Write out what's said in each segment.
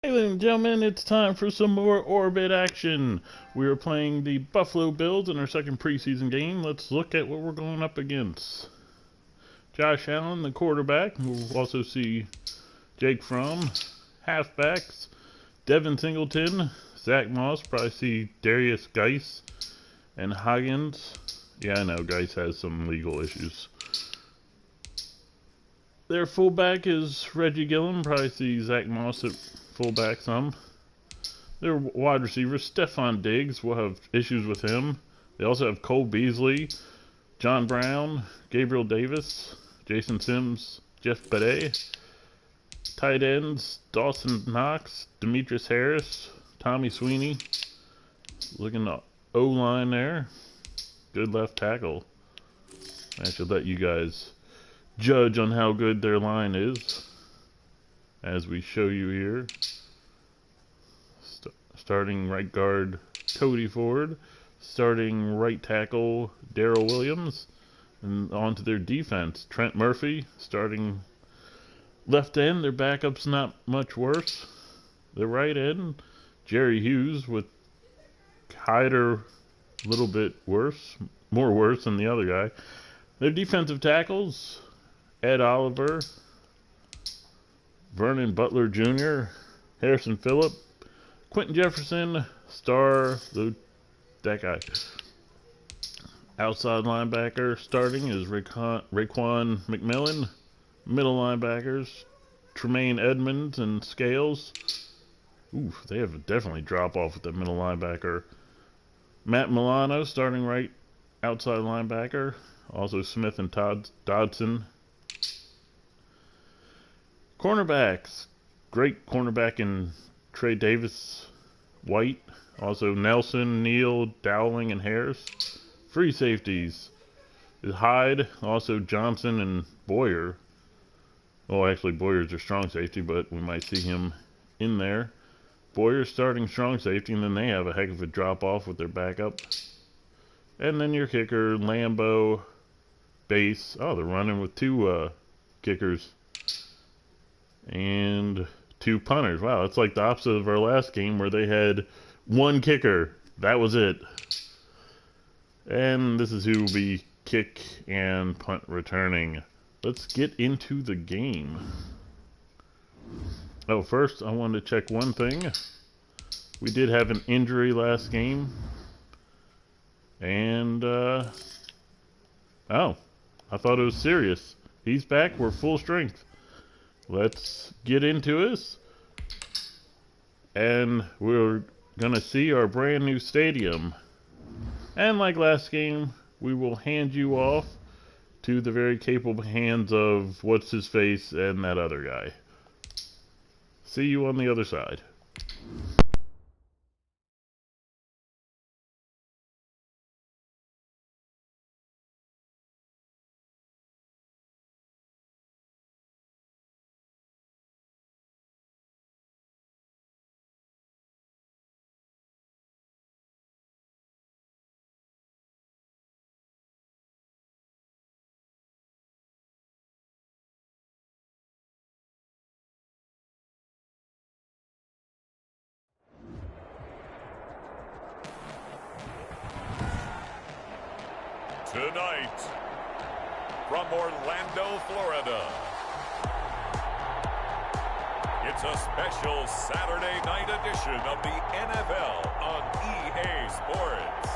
Hey, ladies and gentlemen, it's time for some more Orbit action. We are playing the Buffalo Bills in our second preseason game. Let's look at what we're going up against. Josh Allen, the quarterback. We'll also see Jake Fromm, halfbacks. Devin Singleton, Zach Moss. Probably see Darius Geis and Higgins. Yeah, I know Geis has some legal issues. Their fullback is Reggie Gilliam. Probably see Zach Moss at fullback some. Their wide receiver, Stephon Diggs. We'll have issues with him. They also have Cole Beasley, John Brown, Gabriel Davis, Jason Sims, Jeff Bede. Tight ends, Dawson Knox, Demetrius Harris, Tommy Sweeney. Looking at O-line there. Good left tackle. I should let you guys judge on how good their line is as we show you here. Starting right guard Cody Ford, starting right tackle Darrell Williams, and on to their defense, Trent Murphy. Starting left end, their backup's not much worse. The right end, Jerry Hughes, with Hyder a little bit worse, more worse than the other guy. Their defensive tackles, Ed Oliver, Vernon Butler Jr., Harrison Phillip, Quentin Jefferson, that guy. Outside linebacker starting is Raekwon McMillan. Middle linebackers, Tremaine Edmonds and Scales. Ooh, they have definitely drop off with the middle linebacker. Matt Milano starting right outside linebacker. Also Smith and Dodson. Cornerbacks. Great cornerback in Trey Davis White. Also Nelson, Neal, Dowling, and Harris. Free safeties is Hyde. Also Johnson and Boyer. Well, actually Boyer's their strong safety, but we might see him in there. Boyer's starting strong safety, and then they have a heck of a drop off with their backup. And then your kicker, Lambo, base. Oh, they're running with two kickers. And two punters. Wow, it's like the opposite of our last game where they had one kicker. That was it. And this is who will be kick and punt returning. Let's get into the game. Oh, first I wanted to check one thing. We did have an injury last game. And, oh, I thought it was serious. He's back. We're full strength. Let's get into this. And we're going to see our brand new stadium. And like last game, we will hand you off to the very capable hands of what's-his-face and that other guy. See you on the other side. Tonight, from Orlando, Florida, it's a special Saturday night edition of the NFL on EA Sports.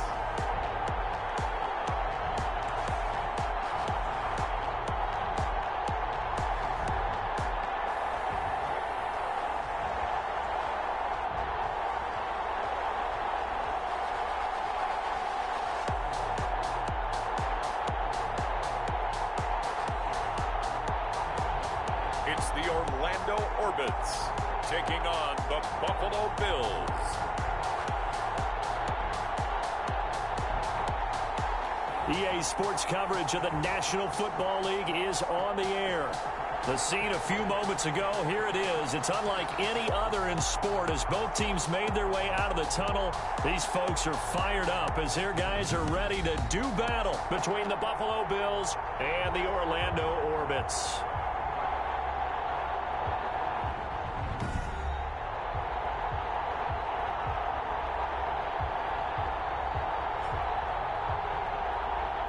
It's the Orlando Orbits taking on the Buffalo Bills. EA Sports coverage of the National Football League is on the air. The scene a few moments ago, here it is. It's unlike any other in sport as both teams made their way out of the tunnel. These folks are fired up as their guys are ready to do battle between the Buffalo Bills and the Orlando Orbits.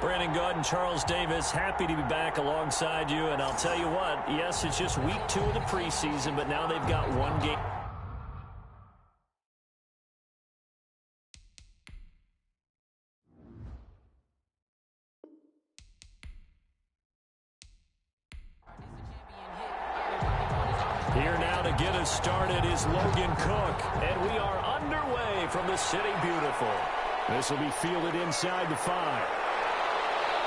Brandon Gaud and Charles Davis, happy to be back alongside you. And I'll tell you what, yes, it's just week 2 of the preseason, but now they've got one game. Here now to get us started is Logan Cook. And we are underway from the City Beautiful. This will be fielded inside the 5.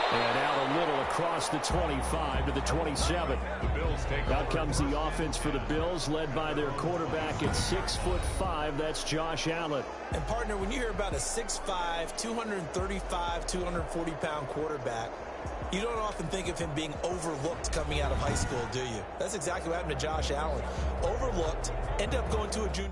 And out a little across the 25 to the 27. Out comes the offense for the Bills, led by their quarterback at 6'5". That's Josh Allen. And, partner, when you hear about a 6'5", 235, 240-pound quarterback, you don't often think of him being overlooked coming out of high school, do you? That's exactly what happened to Josh Allen. Overlooked, ended up going to a junior.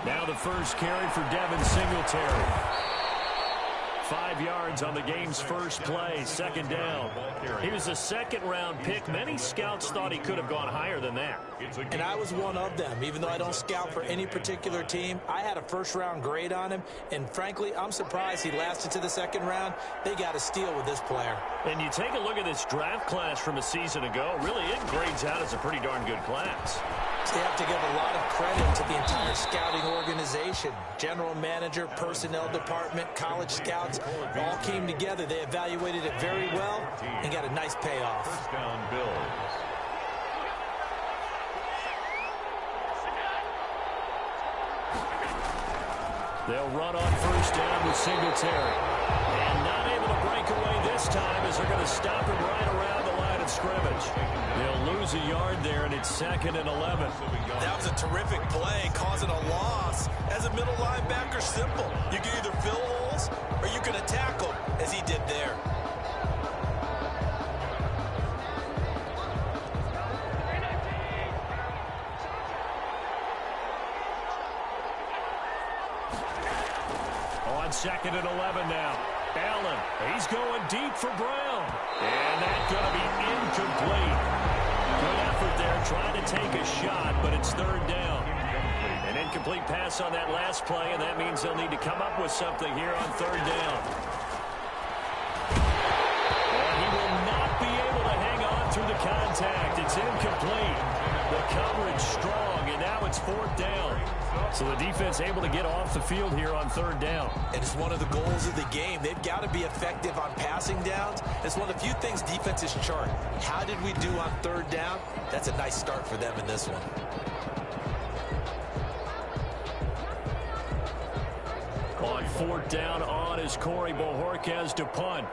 Now the first carry for Devin Singletary. 5 yards on the game's first play, second down. He was a second-round pick. Many scouts thought he could have gone higher than that. And I was one of them. Even though I don't scout for any particular team, I had a first-round grade on him. And frankly, I'm surprised he lasted to the second round. They got a steal with this player. And you take a look at this draft class from a season ago, really it grades out as a pretty darn good class. They have to give a lot of credit to the entire scouting organization. General manager, personnel department, college scouts, all came together. They evaluated it very well and got a nice payoff. First down, Bills. They'll run on first down with Singletary. And not able to break away this time as they're going to stop him right around the line of scrimmage. They'll lose a yard there, and it's 2nd and 11. That was a terrific play, causing a loss. As a middle linebacker, simple. You can either fill holes or you can attack them, as he did there. On 2nd and 11 now. Allen, he's going deep for Brown. And that's going to be incomplete. Good effort there, trying to take a shot, but it's 3rd down. An incomplete pass on that last play, and that means they'll need to come up with something here on 3rd down. And he will not be able to hang on through the contact. It's incomplete. The coverage strong, and now it's 4th down. So the defense able to get off the field here on 3rd down. And it's one of the goals of the game. They've got to be effective on passing downs. It's one of the few things defenses chart. How did we do on 3rd down? That's a nice start for them in this one. On 4th down on is Corey Bojorquez to punt.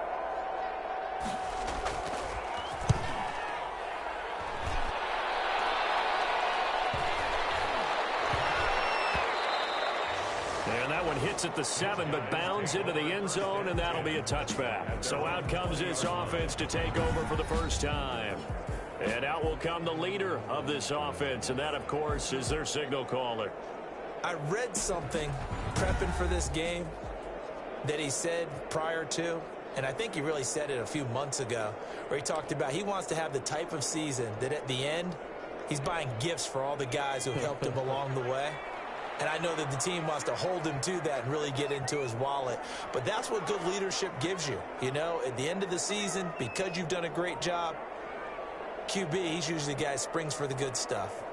And that one hits at the 7, but bounds into the end zone, and that'll be a touchback. So out comes this offense to take over for the first time. And out will come the leader of this offense, and that, of course, is their signal caller. I read something prepping for this game that he said prior to, and I think he really said it a few months ago, where he talked about he wants to have the type of season that at the end, he's buying gifts for all the guys who helped him along the way. And I know that the team wants to hold him to that and really get into his wallet. But that's what good leadership gives you. You know, at the end of the season, because you've done a great job, QB, he's usually the guy who springs for the good stuff.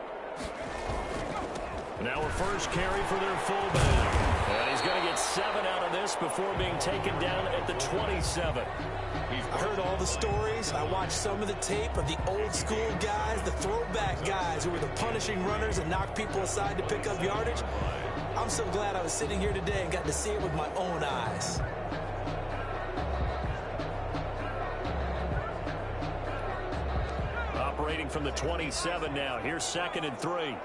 Now a first carry for their fullback. And he's going to get 7 out of this before being taken down at the 27. I heard all the stories. I watched some of the tape of the old school guys, the throwback guys who were the punishing runners and knocked people aside to pick up yardage. I'm so glad I was sitting here today and got to see it with my own eyes. Operating from the 27 now. Here's 2nd and 3.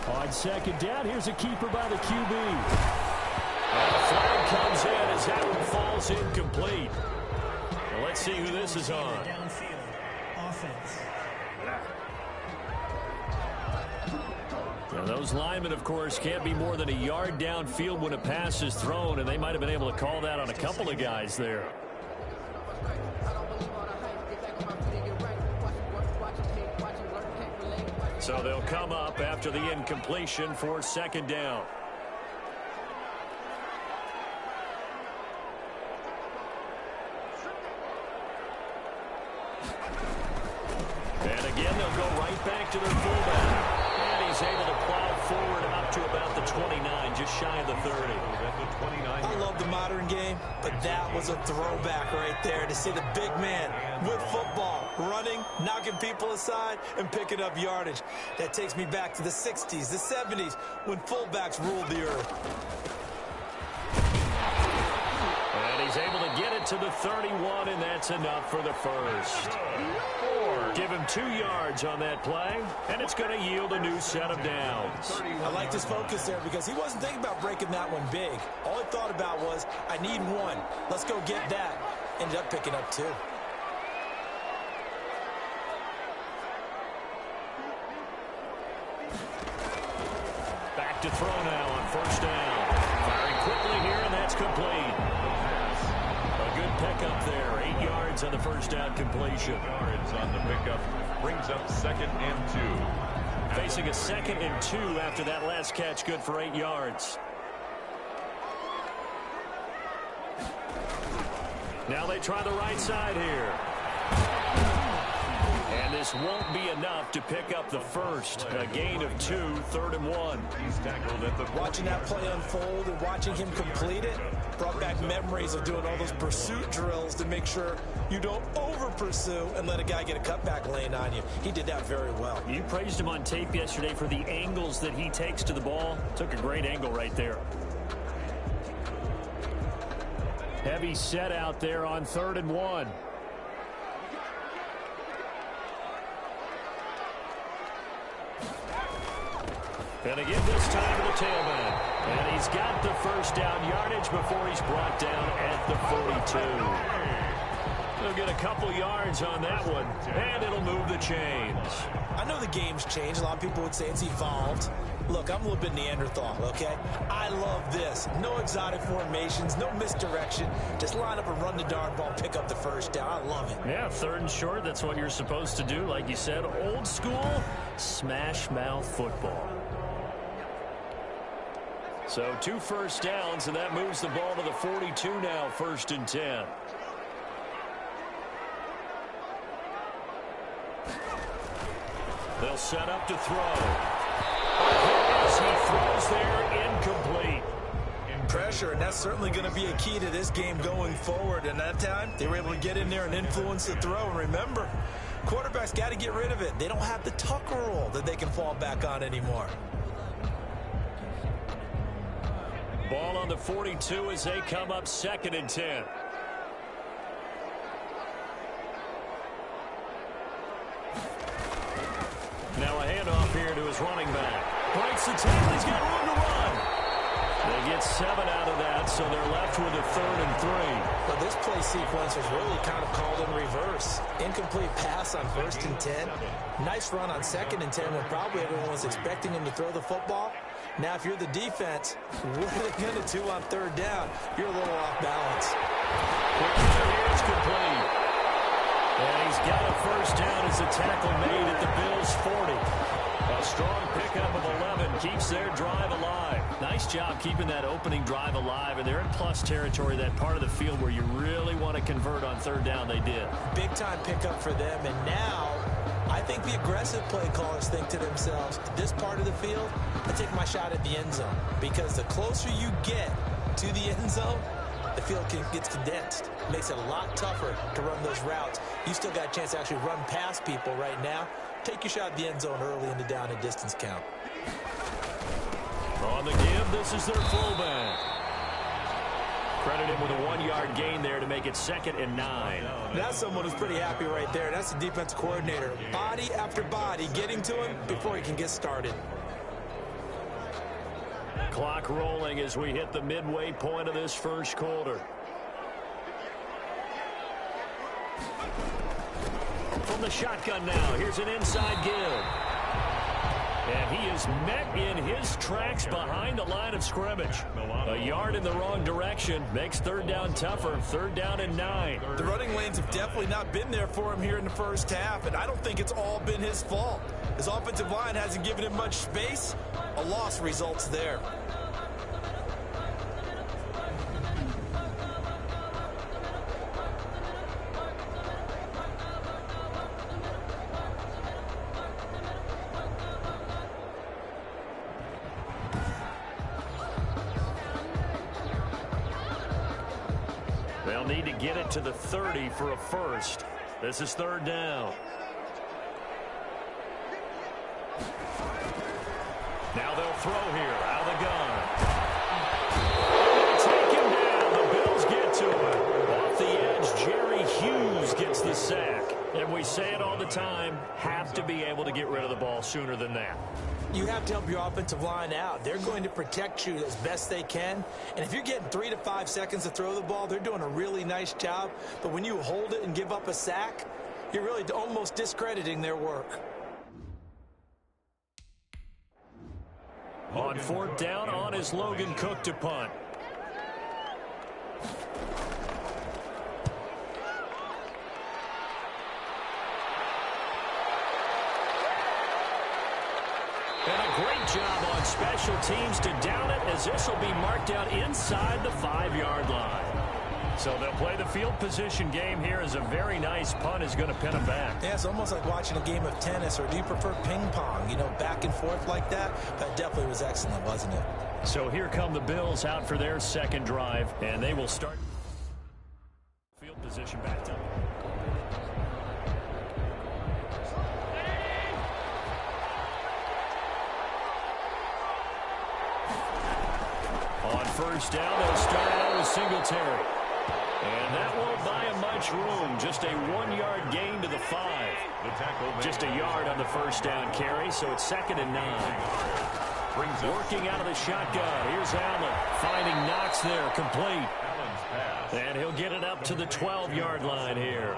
On 2nd down, here's a keeper by the QB. And the flag comes in as that one falls incomplete. Well, let's see who this is on. Downfield offense. And Those linemen, of course, can't be more than a yard downfield when a pass is thrown, and they might have been able to call that on a couple of guys there. So they'll come up after the incompletion for second down. And again, they'll go right back to their fullback. And he's able to plow forward up to about the 29, just shy of the 30. I love the modern game, but that was a throwback right there to see the big man with football, running, knocking people aside, and picking up yardage. That takes me back to the 60s, the 70s, when fullbacks ruled the earth. And he's able to get it to the 31, and that's enough for the first. Give him 2 yards on that play, and it's going to yield a new set of downs. I liked his focus there because he wasn't thinking about breaking that one big. All he thought about was, I need 1. Let's go get that. Ended up picking up 2. Back to throw now on first down. Firing quickly here, and that's complete. A good pickup there. 8 yards on the first down completion. Yards on the pickup brings up 2nd and 2. Facing a 2nd and 2 after that last catch, good for 8 yards. Now they try the right side here. And this won't be enough to pick up the first. A gain of 2, 3rd and 1. He's tackled at the Watching that play unfold and watching him complete it brought back memories of doing all those pursuit drills to make sure you don't over-pursue and let a guy get a cutback lane on you. He did that very well. You praised him on tape yesterday for the angles that he takes to the ball. Took a great angle right there. Heavy set out there on 3rd and 1. And again, this time to the tailback. And he's got the first down yardage before he's brought down at the 42. He'll get a couple yards on that one, and it'll move the chains. I know the game's changed. A lot of people would say it's evolved. Look, I'm a little bit Neanderthal, okay? I love this. No exotic formations, no misdirection. Just line up and run the darn ball, pick up the first down. I love it. Yeah, 3rd and short, that's what you're supposed to do. Like you said, old school, smash mouth football. So 2 first downs, and that moves the ball to the 42 now, 1st and 10. They'll set up to throw. As he throws there, incomplete. Pressure, and that's certainly going to be a key to this game going forward. And that time, they were able to get in there and influence the throw. And remember, quarterbacks got to get rid of it. They don't have the Tucker rule that they can fall back on anymore. Ball on the 42 as they come up 2nd and 10. Now a handoff here to his running back. Breaks the tackle. He's got room to run. They get 7 out of that, so they're left with a 3rd and 3. Well, this play sequence was really kind of called in reverse. Incomplete pass on 1st and 10. Nice run on 2nd and 10 when probably everyone was expecting him to throw the football. Now, if you're the defense, what are they going to do on 3rd down? You're a little off balance. Here's complete. And he's got a first down as the tackle made at the Bills' 40. A strong pickup of 11 keeps their drive alive. Nice job keeping that opening drive alive, and they're in plus territory, that part of the field where you really want to convert on 3rd down. They did. Big-time pickup for them, and now I think the aggressive play callers think to themselves, this part of the field, I take my shot at the end zone, because the closer you get to the end zone, the field gets condensed. Makes it a lot tougher to run those routes. You still got a chance to actually run past people right now. Take your shot at the end zone early in the down and distance count. On the give, this is their fullback. Credit him with a 1-yard gain there to make it 2nd and 9. That's someone who's pretty happy right there. That's the defensive coordinator. Body after body getting to him before he can get started. Clock rolling as we hit the midway point of this first quarter. From the shotgun now, here's an inside give. And he is is met in his tracks behind the line of scrimmage. A yard in the wrong direction makes third down tougher. Third down and 9. The running lanes have definitely not been there for him here in the first half, and I don't think it's all been his fault. His offensive line hasn't given him much space. A loss results there. They'll need to get it to the 30 for a first. This is third down. Now they'll throw here out of the gun. Take him down. The Bills get to him. Off the edge, Jerry Hughes gets the sack. And we say it all the time, have to be able to get rid of the ball sooner than that. You have to help your offensive line out. They're going to protect you as best they can. And if you're getting 3 to 5 seconds to throw the ball, they're doing a really nice job. But when you hold it and give up a sack, you're really almost discrediting their work. On fourth down, on is Logan Cook to punt. And a great job on special teams to down it, as this will be marked out inside the 5-yard line. So they'll play the field position game here, as a very nice punt is going to pin them back. Yeah, it's almost like watching a game of tennis, or do you prefer ping pong? You know, back and forth like that? That definitely was excellent, wasn't it? So here come the Bills out for their second drive, and they will start field position back up. On first down, they'll start out with Singletary. And that won't buy him much room. Just a 1-yard gain to the 5. Just a yard on the first down carry, so it's second and 9. Working out of the shotgun. Here's Allen. Finding Knox there, complete. And he'll get it up to the 12-yard line here.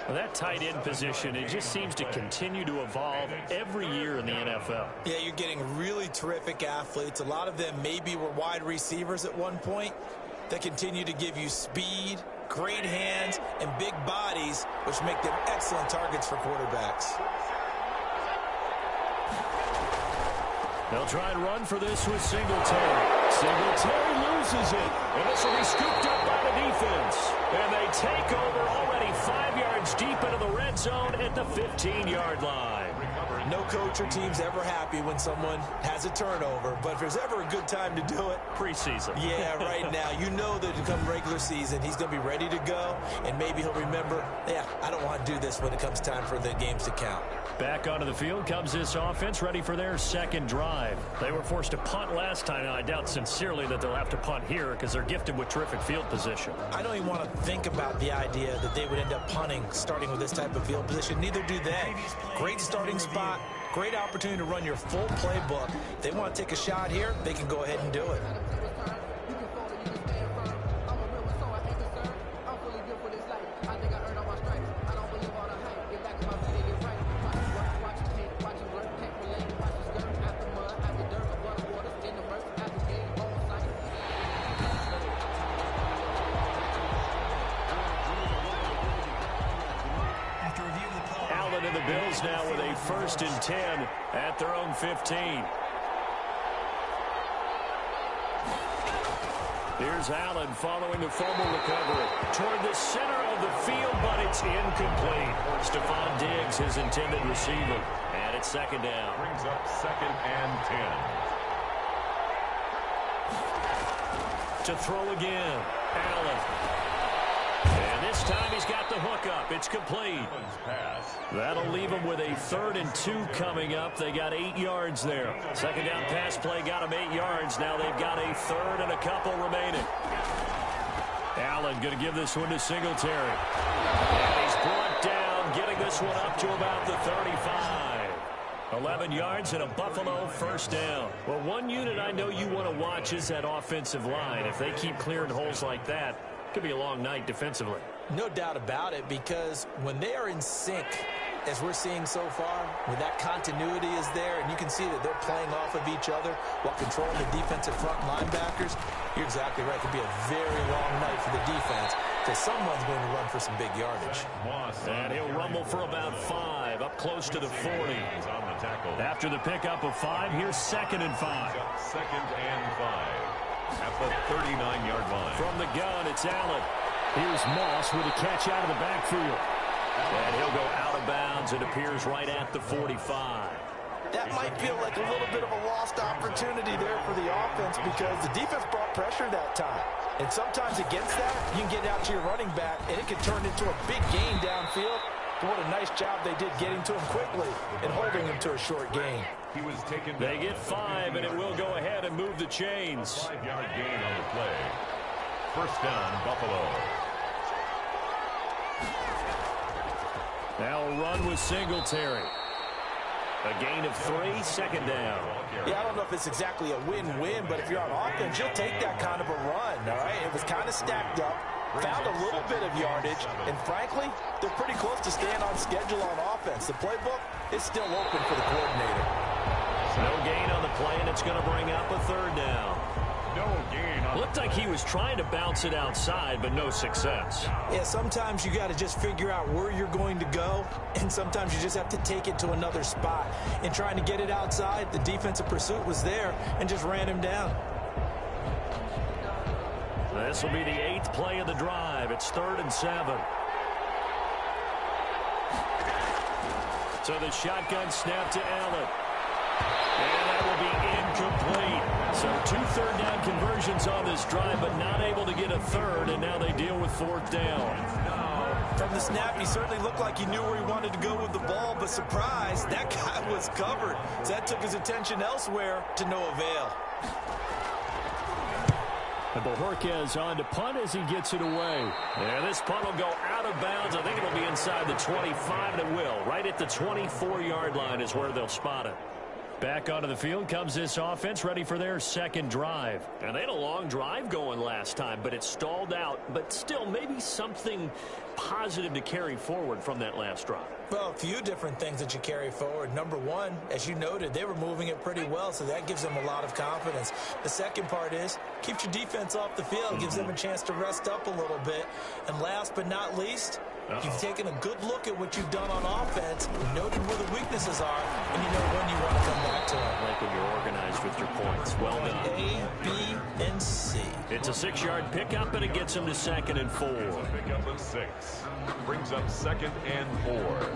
Well, that tight end position, it just seems to continue to evolve every year in the NFL. Yeah, you're getting really terrific athletes. A lot of them maybe were wide receivers at one point that continue to give you speed, great hands, and big bodies, which make them excellent targets for quarterbacks. They'll try and run for this with Singletary. Singletary loses it. And this will be scooped up by the defense. And they take over already 5 yards deep into the red zone at the 15-yard line. No coach or team's ever happy when someone has a turnover, but if there's ever a good time to do it, preseason. Yeah, right now. You know that come regular season, he's going to be ready to go, and maybe he'll remember, yeah, I don't want to do this when it comes time for the games to count. Back onto the field comes this offense, ready for their second drive. They were forced to punt last time, and I doubt sincerely that they'll have to punt here because they're gifted with terrific field position. I don't even want to think about the idea that they would end up punting starting with this type of field position. Neither do they. Great starting spot, great opportunity to run your full playbook. If they want to take a shot here, they can go ahead and do it. And the Bills now with a 1st and 10 at their own 15. Here's Allen following the fumble recovery toward the center of the field, but it's incomplete. Stephon Diggs, his intended receiver. And it's second down. Brings up 2nd and 10. To throw again, Allen. And this time he's got the hook up. It's complete. That'll leave them with a 3rd and 2 coming up. They got 8 yards there. Second down pass play got them 8 yards. Now they've got a 3rd and a couple remaining. Allen going to give this one to Singletary. And he's brought down, getting this one up to about the 35. 11 yards and a Buffalo 1st down. Well, one unit I know you want to watch is that offensive line. If they keep clearing holes like that, it could be a long night defensively. No doubt about it, because when they are in sync, as we're seeing so far, when that continuity is there and you can see that they're playing off of each other while controlling the defensive front linebackers, you're exactly right. It could be a very long night for the defense because someone's going to run for some big yardage. And he'll rumble for about 5, up close to the 40. After the pickup of 5, here's 2nd and 5. 2nd and 5 at the 39-yard line. From the gun, it's Allen. Here's Moss with a catch out of the backfield. And he'll go out of bounds. It appears right at the 45. That might feel like a little bit of a lost opportunity there for the offense because the defense brought pressure that time. And sometimes against that, you can get out to your running back, and it can turn into a big gain downfield. But what a nice job they did getting to him quickly and holding him to a short gain. He was taken. They get 5, and it will go ahead and move the chains. 5-yard gain on the play. First down, Buffalo. Now a run with Singletary. A gain of 3, 2nd down. Yeah, I don't know if it's exactly a win-win, but if you're on offense, you'll take that kind of a run, all right? It was kind of stacked up, found a little bit of yardage, and frankly, they're pretty close to staying on schedule on offense. The playbook is still open for the coordinator. No gain on the play, and it's going to bring up a 3rd down. No gain on. Looked like he was trying to bounce it outside, but no success. Yeah, sometimes you got to just figure out where you're going to go, and sometimes you just have to take it to another spot. And trying to get it outside, the defensive pursuit was there and just ran him down. This will be the 8th play of the drive. It's 3rd and 7. So the shotgun snap to Allen. And that will be incomplete. So 2 third down conversions on this drive, but not able to get a 3rd, and now they deal with 4th down. From the snap, he certainly looked like he knew where he wanted to go with the ball, but surprise, that guy was covered. So that took his attention elsewhere to no avail. And Bojorquez on to punt as he gets it away. And this punt will go out of bounds. I think it'll be inside the 25, and it will. Right at the 24-yard line is where they'll spot it. Back onto the field comes this offense, ready for their 2nd drive. And they had a long drive going last time, but it stalled out. But still, maybe something positive to carry forward from that last drive. Well, a few different things that you carry forward. Number one, as you noted, they were moving it pretty well, so that gives them a lot of confidence. The second part is, keeps your defense off the field, gives them a chance to rest up a little bit. And last but not least, you've taken a good look at what you've done on offense, noted where the weaknesses are, and you know when you want to come back to them. Like when you're organized with your points. Well done. A, B, and C. It's a 6-yard pickup, and it gets them to 2nd and 4. Pickup of 6. Brings up 2nd and 4.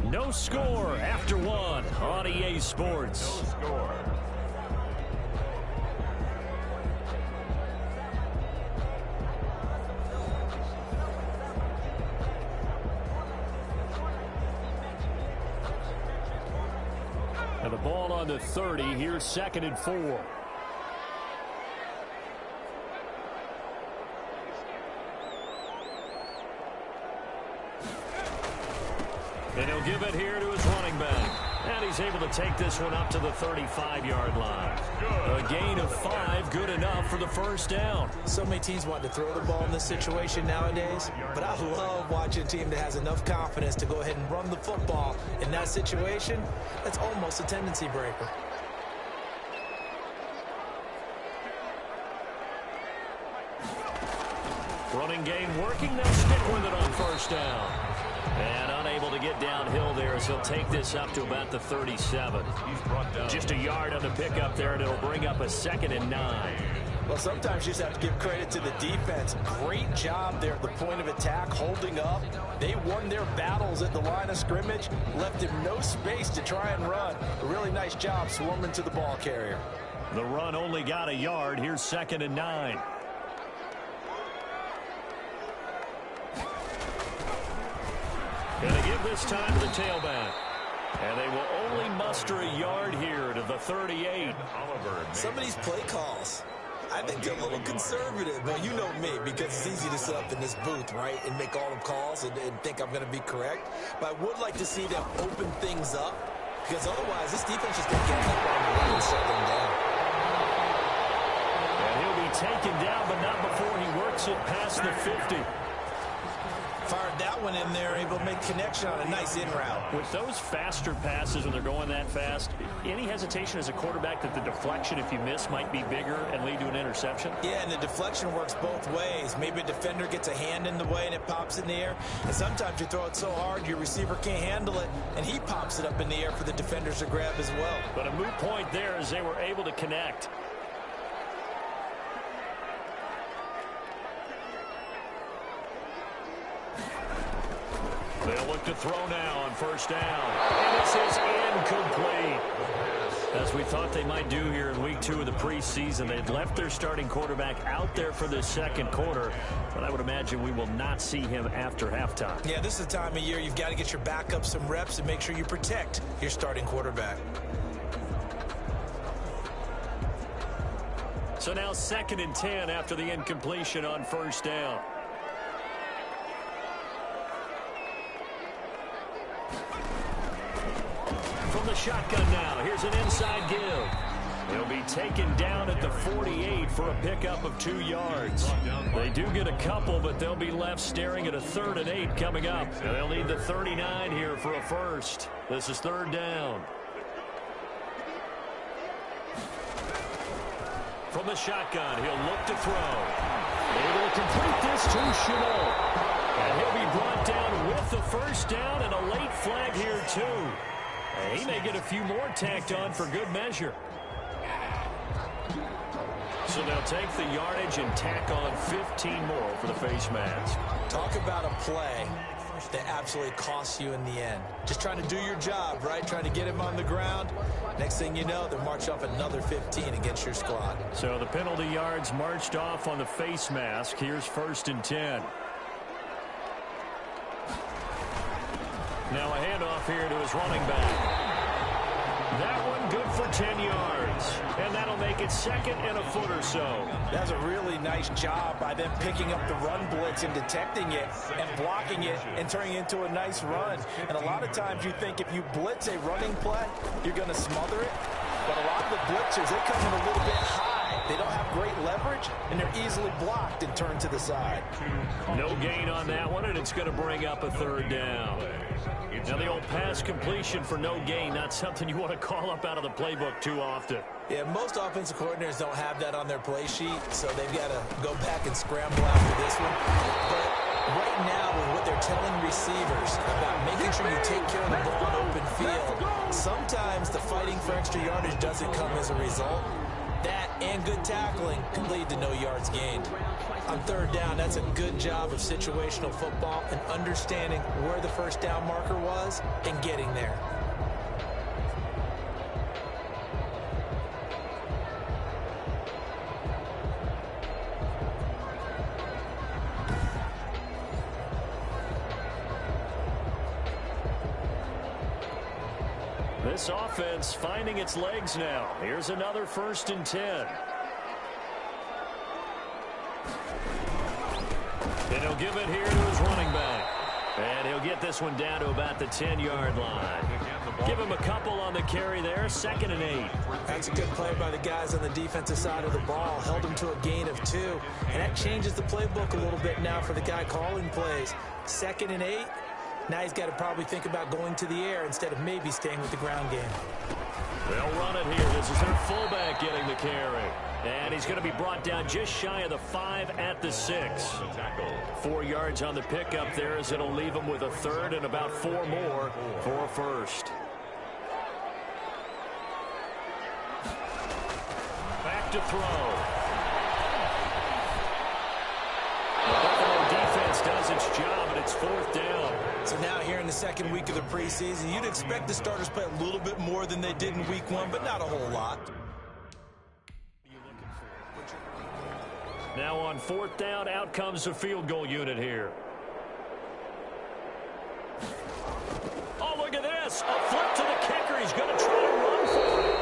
No score after 1 on EA Sports. No score. And the ball on the 30. Here's 2nd and 4. And he'll give it here to his running back. And he's able to take this one up to the 35-yard line. A gain of 5, good enough for the 1st down. So many teams want to throw the ball in this situation nowadays, but I love watching a team that has enough confidence to go ahead and run the football. In that situation, that's almost a tendency breaker. Running game working. They'll stick with it on 1st down. And unable to get downhill there as he'll take this up to about the 37. He's brought down. Just a yard on the pickup there, and it'll bring up a 2nd and 9. Well, sometimes you just have to give credit to the defense. Great job there at the point of attack, holding up. They won their battles at the line of scrimmage, left him no space to try and run. A really nice job swarming to the ball carrier. The run only got a yard. Here's 2nd and 9. Going to give this time to the tailback. And they will only muster a yard here to the 38. Some of these play calls, I think they're a little conservative, but you know me, because it's easy to sit up in this booth, right, and make all the calls and think I'm going to be correct. But I would like to see them open things up, because otherwise this defense is going to get up on the line and shut them down. And he'll be taken down, but not before he works it past the 50. Fired that one in there, able to make connection on a nice in route. With those faster passes when they're going that fast, any hesitation as a quarterback that the deflection, if you miss, might be bigger and lead to an interception? Yeah, and the deflection works both ways. Maybe a defender gets a hand in the way and it pops in the air. And sometimes you throw it so hard your receiver can't handle it, and he pops it up in the air for the defenders to grab as well. But a moot point there as they were able to connect. They'll look to throw now on first down. And this is incomplete. As we thought they might do here in week 2 of the preseason, they'd left their starting quarterback out there for this second quarter, but I would imagine we will not see him after halftime. Yeah, this is the time of year you've got to get your backup some reps and make sure you protect your starting quarterback. So now 2nd and 10 after the incompletion on first down. From the shotgun now, here's an inside give. He'll be taken down at the 48 for a pickup of 2 yards. They do get a couple, but they'll be left staring at a 3rd and 8 coming up. And they'll need the 39 here for a first. This is 3rd down. From the shotgun, he'll look to throw. Able to complete this to Chenot. And he'll be brought down with the first down and a late flag here too. And he may get a few more tacked on for good measure. So they'll take the yardage and tack on 15 more for the face mask. Talk about a play that absolutely costs you in the end. Just trying to do your job, right? Trying to get him on the ground. Next thing you know, they'll march off another 15 against your squad. So the penalty yards marched off on the face mask. Here's 1st and 10. Now a handoff here to his running back. That one good for 10 yards. And that'll make it 2nd and a foot or so. That's a really nice job by them picking up the run blitz and detecting it and blocking it and turning it into a nice run. And a lot of times you think if you blitz a running play, you're going to smother it. But a lot of the blitzers, they come in a little bit high. They don't have great leverage, and they're easily blocked and turned to the side. No gain on that one, and it's going to bring up a 3rd down. Now the old pass completion for no gain, not something you want to call up out of the playbook too often. Yeah, most offensive coordinators don't have that on their play sheet, so they've got to go back and scramble after this one. But right now, with what they're telling receivers about making sure you take care of the ball in open field, sometimes the fighting for extra yardage doesn't come as a result. That and good tackling can lead to no yards gained. On 3rd down, that's a good job of situational football and understanding where the first down marker was and getting there. This offense finding its legs now. Here's another 1st and 10. And he'll give it here to his running back. And he'll get this one down to about the 10-yard line. Give him a couple on the carry there. 2nd and 8. That's a good play by the guys on the defensive side of the ball. Held him to a gain of 2. And that changes the playbook a little bit now for the guy calling plays. 2nd and 8. Now he's got to probably think about going to the air instead of maybe staying with the ground game. They'll run it here. This is their fullback getting the carry. And he's going to be brought down just shy of the 5 at the 6. 4 yards on the pickup there as it'll leave him with a 3rd and about 4 more for a first. Back to throw. The Buffalo defense does its job, and it's 4th down. So now here in the 2nd week of the preseason, you'd expect the starters play a little bit more than they did in week 1, but not a whole lot. Now on 4th down, out comes the field goal unit here. Oh, look at this. A flip to the kicker. He's going to try to run for it.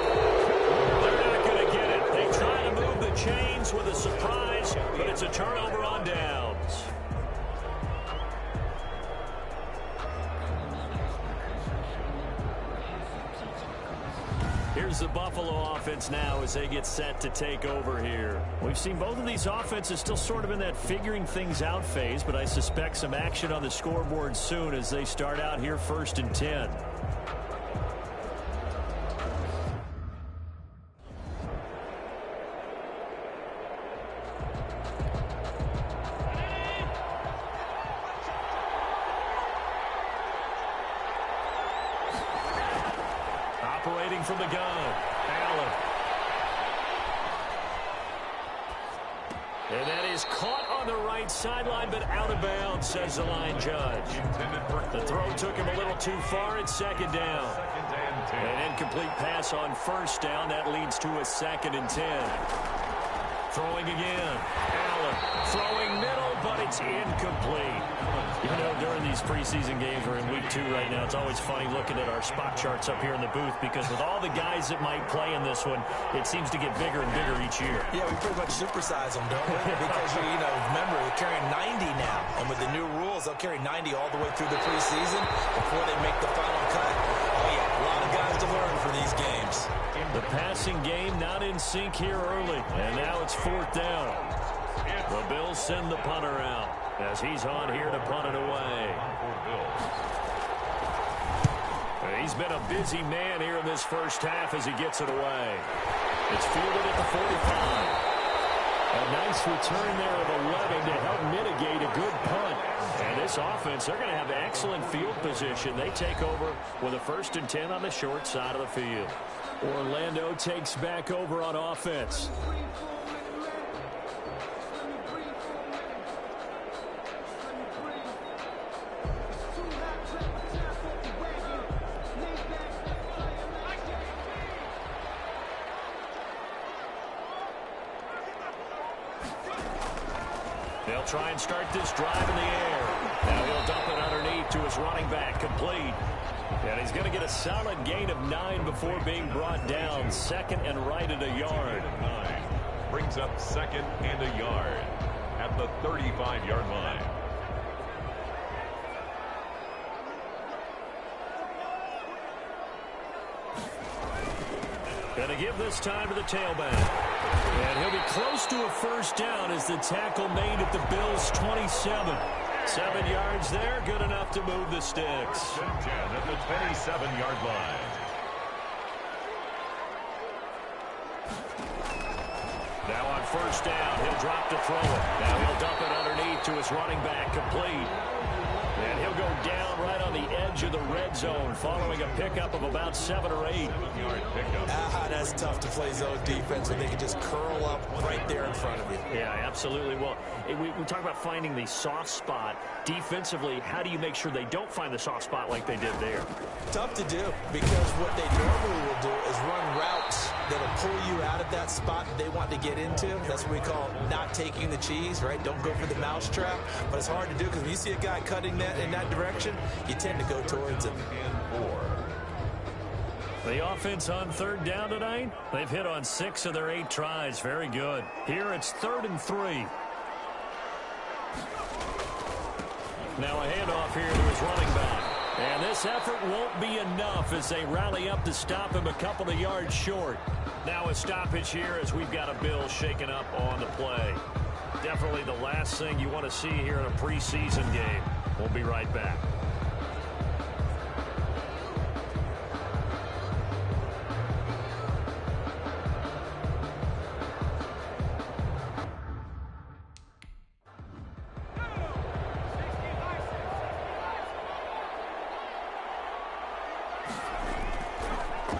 They're not going to get it. They try to move the chains, ends with a surprise, but it's a turnover on downs. Here's the Buffalo offense now as they get set to take over here. We've seen both of these offenses still sort of in that figuring things out phase, but I suspect some action on the scoreboard soon as they start out here 1st and 10. Operating from the gun, Allen. And that is caught on the right sideline, but out of bounds, says the line judge. The throw took him a little too far at 2nd down. An incomplete pass on 1st down. That leads to a 2nd and 10. Throwing again. Allen throwing middle, but it's incomplete. You know, during these preseason games, we're in week 2 right now, it's always funny looking at our spot charts up here in the booth because with all the guys that might play in this one, it seems to get bigger and bigger each year. Yeah, we pretty much supersize them, don't we? Because, you know, remember, they're carrying 90 now. And with the new rules, they'll carry 90 all the way through the preseason before they make the final cut. Oh, yeah, a lot of guys to learn for these games. The passing game not in sync here early. And now it's 4th down. The Bills send the punter out as he's on here to punt it away. He's been a busy man here in this first half as he gets it away. It's fielded at the 45. A nice return there of 11 to help mitigate a good punt. And this offense, they're going to have excellent field position. They take over with a 1st and 10 on the short side of the field. Orlando takes back over on offense. They'll try and start this drive in the air. Now he'll dump it underneath to his running back, complete. And he's going to get a solid gain of 9 before being brought down. 2nd and right at a yard. 9 brings up 2nd and a yard at the 35-yard line. Going to give this time to the tailback. And he'll be close to a 1st down as the tackle made at the Bills' 27. 7 yards there, good enough to move the sticks. 10 at the 27-yard line. Now on 1st down, he'll drop to throw it. Now he'll dump it underneath to his running back, complete. And he'll go down right on the edge of the red zone following a pickup of about 7 or 8. That's tough to play zone defense when they can just curl up right there in front of you. Yeah, absolutely. Well, we talk about finding the soft spot. Defensively, how do you make sure they don't find the soft spot like they did there? Tough to do because what they normally will do is run routes that'll pull you out of that spot that they want to get into. That's what we call not taking the cheese, right? Don't go for the mousetrap. But it's hard to do because when you see a guy cutting that in that direction, you tend to go towards him. The offense on 3rd down tonight, they've hit on 6 of their 8 tries. Very good. Here it's 3rd and 3. Now a handoff here to his running back. And this effort won't be enough as they rally up to stop him a couple of yards short. Now a stoppage here as we've got a Bill shaken up on the play. Definitely the last thing you want to see here in a preseason game. We'll be right back.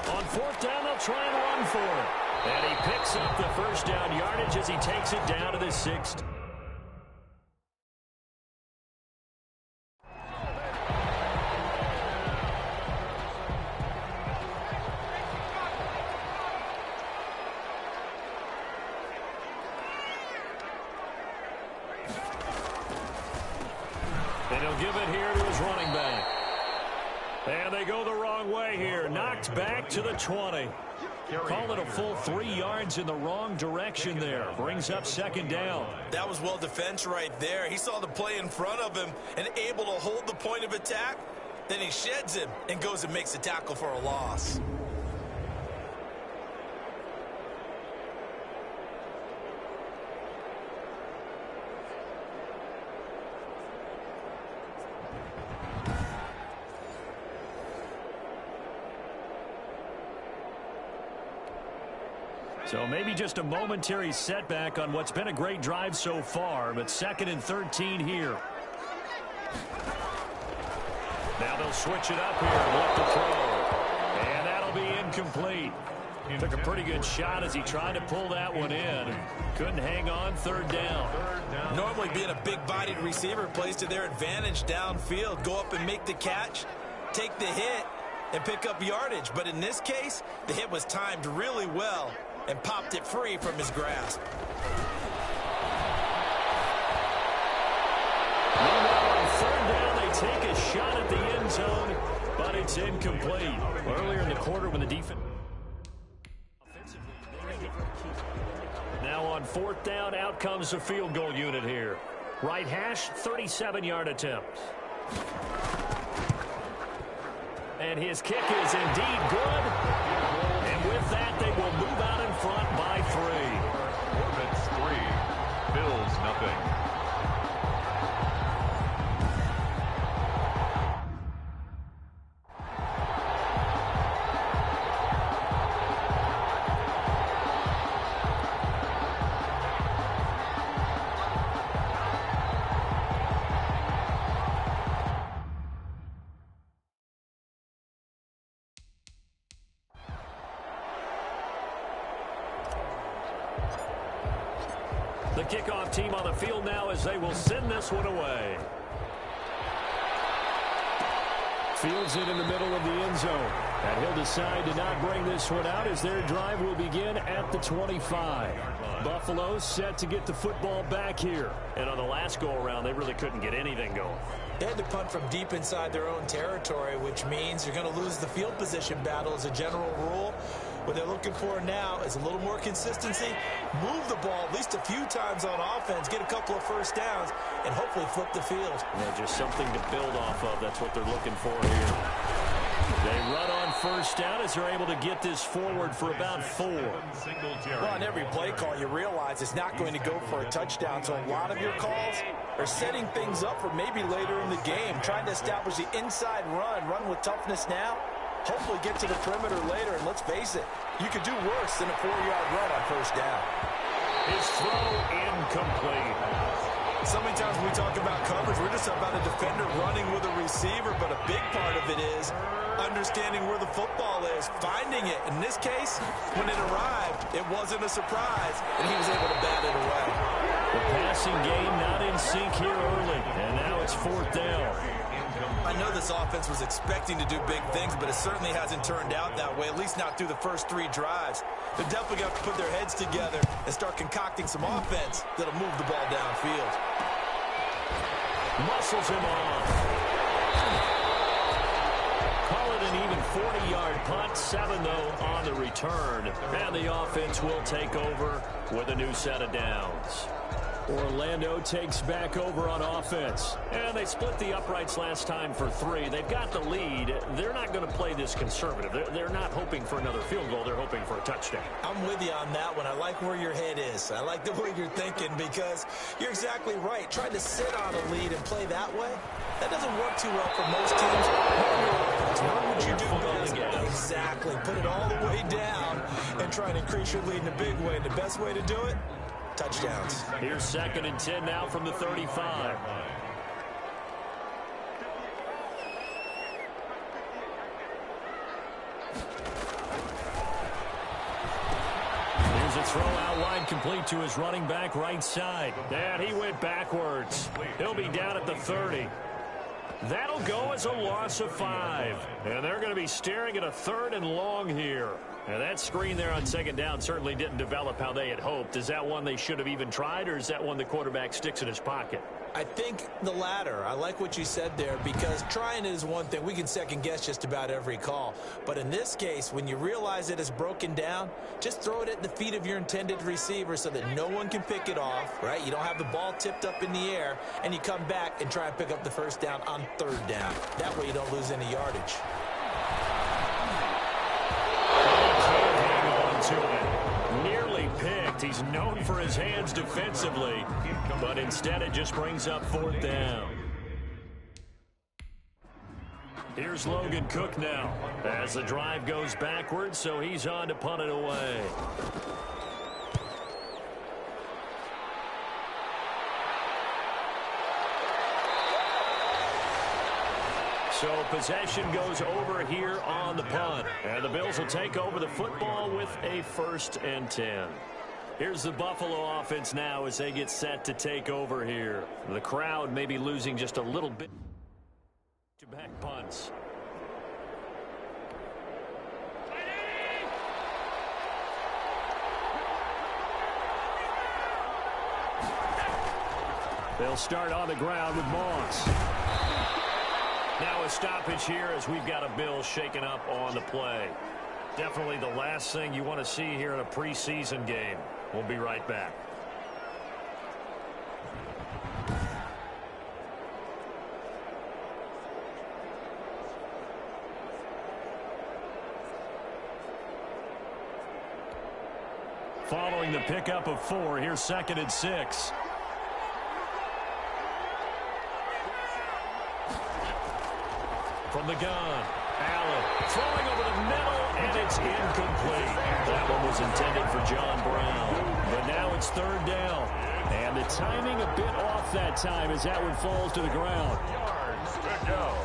On 4th down, they'll try and run for it. And he picks up the 1st down yardage as he takes it down to the 6th. And he'll give it here to his running back. And they go the wrong way here. Knocked back to the 20. Call it a full 3 yards in the wrong direction there. Brings up second down. That was well defense right there. He saw the play in front of him and able to hold the point of attack. Then he sheds him and goes and makes a tackle for a loss. So maybe just a momentary setback on what's been a great drive so far, but 2nd and 13 here. Now they'll switch it up here and let the throw. And that'll be incomplete. He took a pretty good shot as he tried to pull that one in. Couldn't hang on, 3rd down. Normally being a big-bodied receiver plays to their advantage downfield. Go up and make the catch, take the hit, and pick up yardage. But in this case, the hit was timed really well and popped it free from his grasp. Meanwhile, on 3rd down, they take a shot at the end zone, but it's incomplete. Earlier in the quarter when the defense... Now on 4th down, out comes the field goal unit here. Right hash, 37-yard attempt. And his kick is indeed good. And with that, they will move out in front by 3. Hornets 3, Bills nothing. The kickoff team on the field now as they will send this one away. Fields it in the middle of the end zone. And he'll decide to not bring this one out as their drive will begin at the 25. Buffalo set to get the football back here. And on the last go-around, they really couldn't get anything going. They had to punt from deep inside their own territory, which means you're going to lose the field position battle as a general rule. What they're looking for now is a little more consistency, move the ball at least a few times on offense, get a couple of first downs, and hopefully flip the field. Yeah, just something to build off of. That's what they're looking for here. They run on 1st down as they're able to get this forward for about 4. Well, on every play call, you realize it's not going to go for a touchdown, so a lot of your calls are setting things up for maybe later in the game, trying to establish the inside run with toughness now, hopefully get to the perimeter later, and let's face it, you could do worse than a 4-yard run on 1st down. His throw incomplete. So many times when we talk about coverage, we're just about a defender running with a receiver, but a big part of it is understanding where the football is, finding it. In this case, when it arrived, it wasn't a surprise, and he was able to bat it away. The passing game not in sync here early, and now it's 4th down. I know this offense was expecting to do big things, but it certainly hasn't turned out that way, at least not through the first 3 drives. They're definitely going to put their heads together and start concocting some offense that'll move the ball downfield. Muscles him off. Call it an even 40-yard punt. 7, though, on the return. And the offense will take over with a new set of downs. Orlando takes back over on offense. And they split the uprights last time for 3. They've got the lead. They're not going to play this conservative. They're not hoping for another field goal. They're hoping for a touchdown. I'm with you on that one. I like where your head is. I like the way you're thinking because you're exactly right. Trying to sit on a lead and play that way, that doesn't work too well for most teams. What would you do? Exactly. Put it all the way down and try and increase your lead in a big way. And the best way to do it? Touchdowns. Here's 2nd and 10 now from the 35. Here's a throw out wide, complete to his running back right side. And he went backwards. He'll be down at the 30. That'll go as a loss of 5. And they're going to be staring at a 3rd and long here. And that screen there on 2nd down certainly didn't develop how they had hoped. Is that one they should have even tried, or is that one the quarterback sticks in his pocket? I think the latter. I like what you said there, because trying is one thing. We can second guess just about every call. But in this case, when you realize it is broken down, just throw it at the feet of your intended receiver so that no one can pick it off, right? You don't have the ball tipped up in the air, and you come back and try and pick up the 1st down on 3rd down. That way you don't lose any yardage. To it. Nearly picked. He's known for his hands defensively, but instead it just brings up 4th down. Here's Logan Cook now as the drive goes backwards, so he's on to punt it away. So possession goes over here on the punt. And the Bills will take over the football with a 1st and 10. Here's the Buffalo offense now as they get set to take over here. The crowd may be losing just a little bit to back punts. They'll start on the ground with Moss. Now a stoppage here as we've got a Bills shaken up on the play. Definitely the last thing you want to see here in a preseason game. We'll be right back. Following the pickup of 4, here's 2nd and 6. From the gun, Allen throwing over the middle, and it's incomplete. That one was intended for John Brown. But now it's 3rd down. And the timing a bit off that time as that one falls to the ground. Yards to go.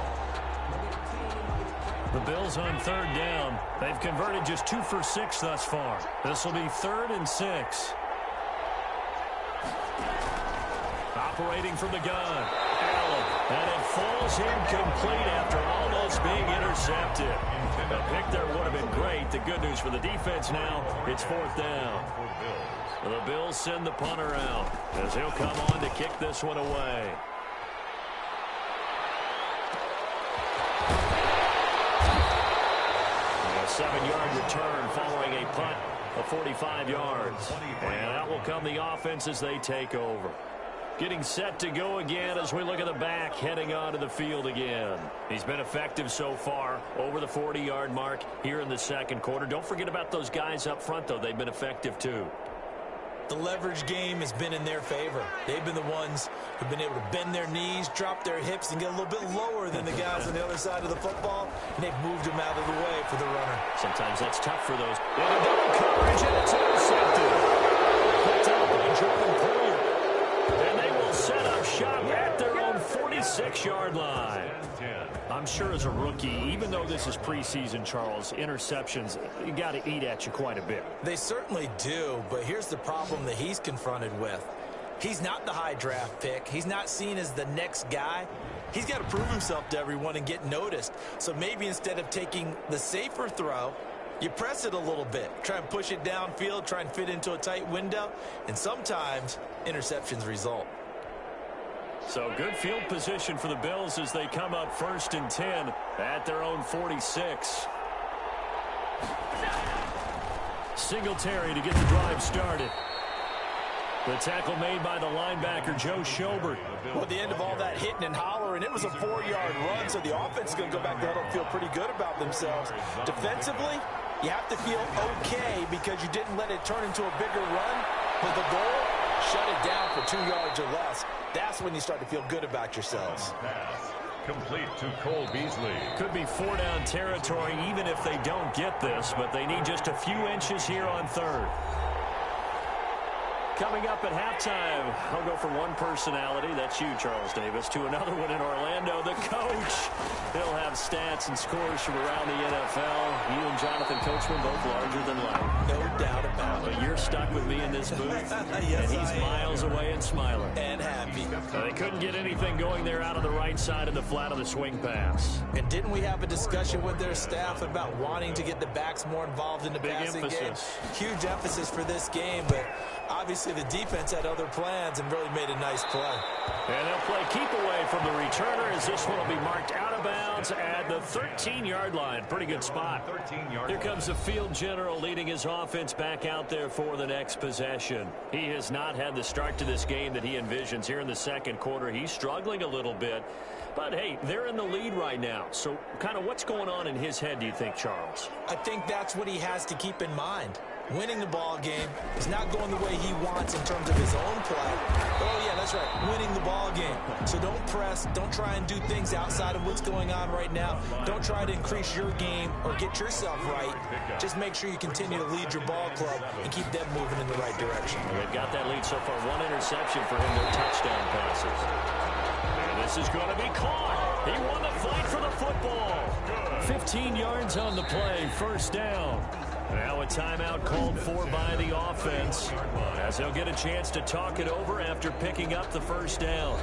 The Bills on 3rd down. They've converted just 2 for 6 thus far. This will be 3rd and 6. Operating from the gun, Allen, and it falls incomplete after almost being intercepted. A pick there would have been great. The good news for the defense now, it's 4th down. The Bills send the punter out as he'll come on to kick this one away. A 7-yard return following a punt of 45 yards. And out will come the offense as they take over. Getting set to go again as we look at the back, heading onto the field again. He's been effective so far, over the 40-yard mark here in the 2nd quarter. Don't forget about those guys up front, though. They've been effective, too. The leverage game has been in their favor. They've been the ones who've been able to bend their knees, drop their hips, and get a little bit lower than the guys on the other side of the football, and they've moved them out of the way for the runner. Sometimes that's tough for those. And a double coverage, and it's intercepted. Picked out by Jordan Poyer. And they will set up shop at their own 46-yard line. I'm sure as a rookie, even though this is preseason, Charles, interceptions, you got to eat at you quite a bit. They certainly do, but here's the problem that he's confronted with. He's not the high draft pick. He's not seen as the next guy. He's got to prove himself to everyone and get noticed. So maybe instead of taking the safer throw, you press it a little bit. Try and push it downfield, try and fit into a tight window, and sometimes interceptions result. So good field position for the Bills as they come up 1st and 10 at their own 46. Singletary to get the drive started. The tackle made by the linebacker, Joe Schobert. Well, at the end of all that hitting and hollering, it was a 4-yard run, so the offense is going to go back there and feel pretty good about themselves. Defensively, you have to feel okay because you didn't let it turn into a bigger run. But the goal, shut it down for 2 yards or less. That's when you start to feel good about yourselves. Pass complete to Cole Beasley. Could be 4-down territory even if they don't get this, but they need just a few inches here on 3rd. Coming up at halftime, I'll go from one personality, that's you, Charles Davis, to another one in Orlando, the coach. He'll have stats and scores from around the NFL. You and Jonathan Coachman both larger than life. No doubt about it. But you're stuck with me in this booth, yes, and he's miles away and smiling. And happy. They couldn't get anything going there out of the right side of the flat of the swing pass. And didn't we have a discussion with their staff about wanting to get the backs more involved in the passing game? Huge emphasis for this game, but obviously the defense had other plans and really made a nice play. And they'll play keep away from the returner as this one will be marked out of bounds at the 13-yard line. Pretty good spot. Here comes the field general leading his offense back out there for the next possession. He has not had the start to this game that he envisions here in the second quarter. He's struggling a little bit. But, hey, they're in the lead right now. So kind of what's going on in his head, do you think, Charles? I think that's what he has to keep in mind. Winning the ball game is not going the way he wants in terms of his own play. But, oh, yeah, that's right, winning the ball game. So don't press. Don't try and do things outside of what's going on right now. Don't try to increase your game or get yourself right. Just make sure you continue to lead your ball club and keep them moving in the right direction. They've got that lead so far. One interception for him, their touchdown passes. This is going to be caught. He won the fight for the football. 15 yards on the play, first down. Now a timeout called for by the offense as they'll get a chance to talk it over after picking up the first down.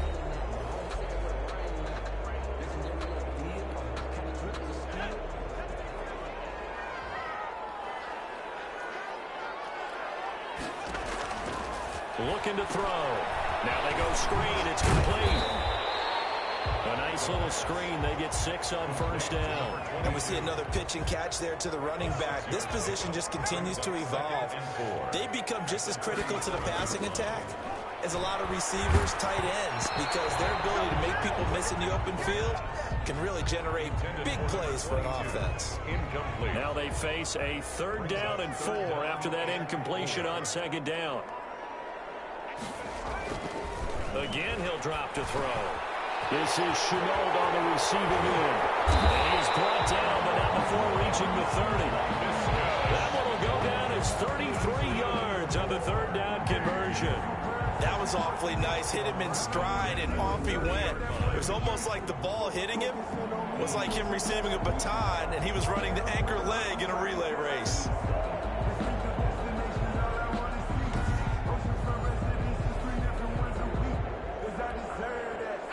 Looking to throw. Now they go screen. It's complete. A nice little screen. They get 6 on first down. And we see another pitch and catch there to the running back. This position just continues to evolve. They become just as critical to the passing attack as a lot of receivers, tight ends, because their ability to make people miss in the open field can really generate big plays for an offense. Now they face a 3rd down and 4 after that incompletion on 2nd down. Again, he'll drop to throw. This is Chenault on the receiving end. And he's brought down, but not before reaching the 30. That one will go down as 33 yards on the 3rd down conversion. That was awfully nice. Hit him in stride, and off he went. It was almost like the ball hitting him was like him receiving a baton, and he was running the anchor leg in a relay race.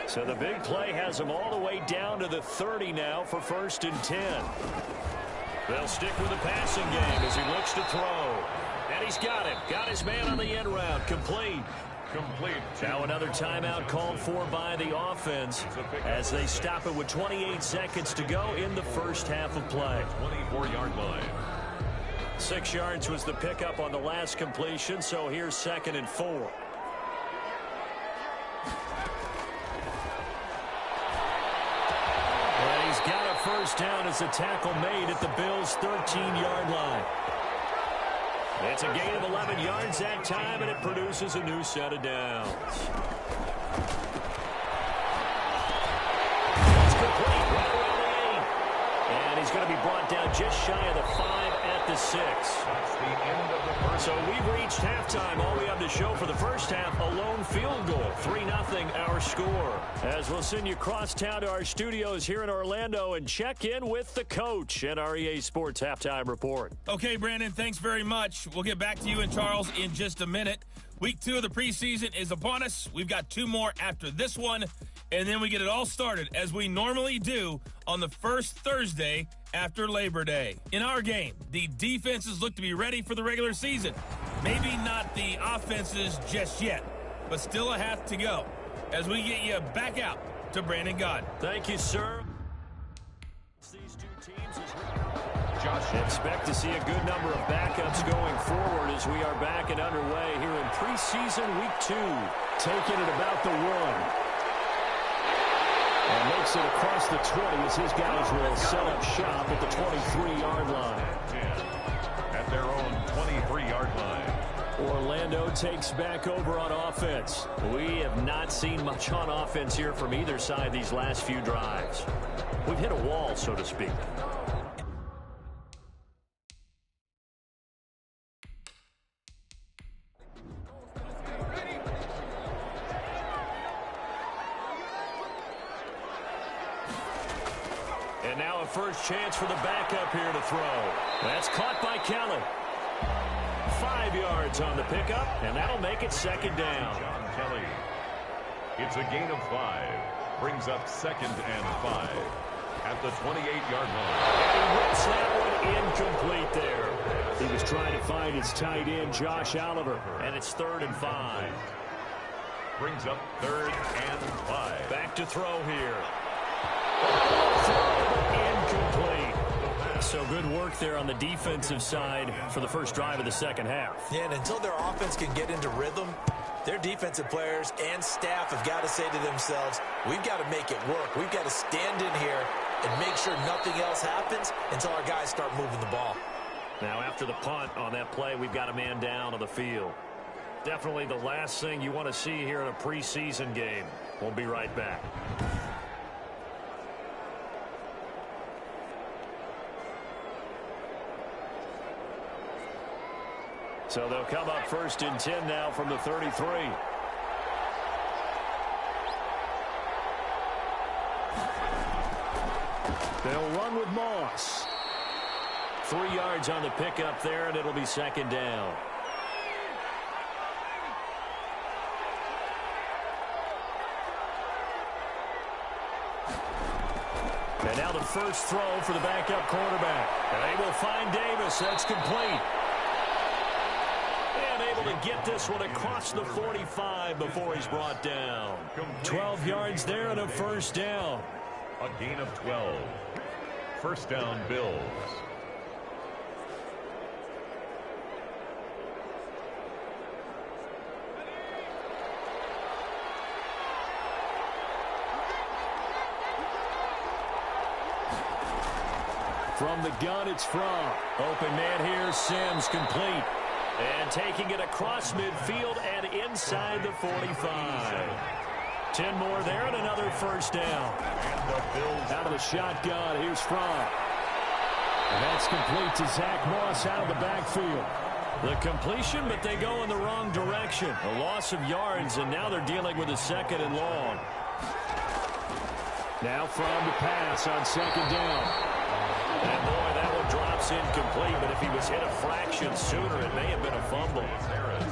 So the big play has him all the way down to the 30 now for 1st and 10. They'll stick with the passing game as he looks to throw. And he's got him. Got his man on the end route. Complete. Now another timeout called for by the offense as they stop it with 28 seconds to go in the first half of play. 24-yard line. 6 yards was the pickup on the last completion, so here's 2nd and 4. Got a first down as a tackle made at the Bills' 13-yard line. It's a gain of 11 yards that time, and it produces a new set of downs. It's complete right around the 8. And he's going to be brought down just shy of the 5 at the 6. That's the end of the first. So we've reached halftime. All we have to show for the first half, a lone field goal. 3-0 our score. As we'll send you across town to our studios here in Orlando and check in with the coach at our EA Sports Halftime Report. Okay, Brandon, thanks very much. We'll get back to you and Charles in just a minute. Week 2 of the preseason is upon us. We've got 2 more after this one, and then we get it all started, as we normally do, on the first Thursday after Labor Day. In our game, the defenses look to be ready for the regular season. Maybe not the offenses just yet, but still a half to go as we get you back out to Brandon Gaudin. Thank you, sir. These 2 teams expect to see a good number of backups going forward as we are back and underway here in preseason week 2. Taking it about the 1. And makes it across the 20 as his guys will set up shop at the 23-yard line. At their own 23-yard line. Orlando takes back over on offense. We have not seen much on offense here from either side these last few drives. We've hit a wall, so to speak. first chance for the backup here to throw. That's caught by Kelly. 5 yards on the pickup, and that'll make it second down. John Kelly. It's a gain of 5. Brings up 2nd and 5 at the 28-yard line. And he whips that one incomplete there. He was trying to find his tight end, Josh Oliver, and it's 3rd and 5. Brings up 3rd and 5. Back to throw here. Incomplete. So good work there on the defensive side for the first drive of the second half. Yeah, and until their offense can get into rhythm, their defensive players and staff have got to say to themselves, we've got to make it work. We've got to stand in here and make sure nothing else happens until our guys start moving the ball. Now after the punt on that play, we've got a man down on the field. Definitely the last thing you want to see here in a preseason game. We'll be right back. So they'll come up 1st and 10 now from the 33. They'll run with Moss. 3 yards on the pickup there, and it'll be second down. And now the first throw for the backup quarterback. And they will find Davis. That's complete. And able to get this one across the 45 before he's brought down. 12 yards there and a first down. A gain of 12. First down, Bills. From the gun, it's Fromm. Open man here, Sims, complete. And taking it across midfield and inside the 45. 10 more there and another first down. And the Bills out of the shotgun, here's Fromm. And that's complete to Zach Moss out of the backfield. The completion, but they go in the wrong direction. A loss of yards, and now they're dealing with a 2nd and long. Now Fromm to pass on 2nd down. And boy, that one drops incomplete, but if he was hit a fraction sooner, it may have been a fumble.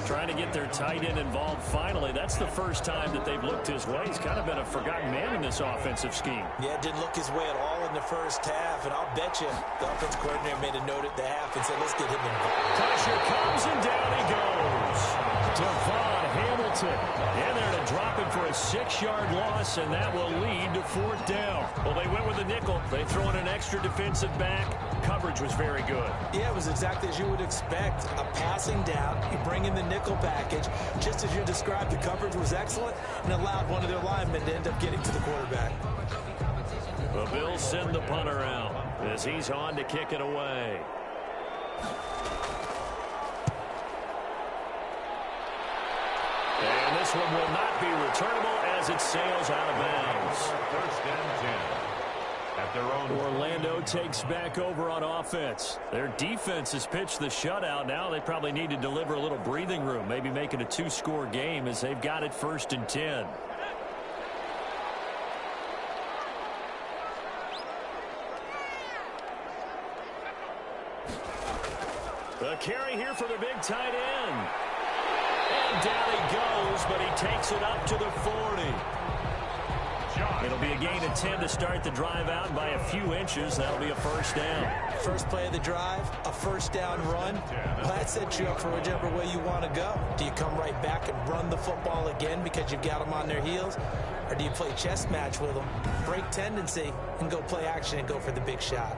Trying to get their tight end involved finally. That's the first time that they've looked his way. He's kind of been a forgotten man in this offensive scheme. Yeah, didn't look his way at all in the first half, and I'll bet you the offense coordinator made a note at the half and said, let's get him involved. Pressure comes, and down he goes. Devon Hamilton in there to drop him for a 6-yard loss, and that will lead to 4th down. Well, they went with a nickel. They throw in an extra defensive back. Coverage was very good. Yeah, it was exactly as you would expect. A passing down, you bring in the nickel package. Just as you described, the coverage was excellent and allowed one of their linemen to end up getting to the quarterback. The Bills send the punter out as he's on to kick it away. And this one will not be returnable as it sails out of bounds. 1st and 10. At their own. Orlando takes back over on offense. Their defense has pitched the shutout. Now they probably need to deliver a little breathing room, maybe make it a 2-score game as they've got it 1st and 10. The carry here for the big tight end. And down he goes, but he takes it up to the 40. It'll be a gain of 10 to start the drive out by a few inches. That'll be a first down. First play of the drive, a first down run. Well, that sets you up for whichever way you want to go. Do you come right back and run the football again because you've got them on their heels? Or do you play chess match with them, break tendency, and go play action and go for the big shot?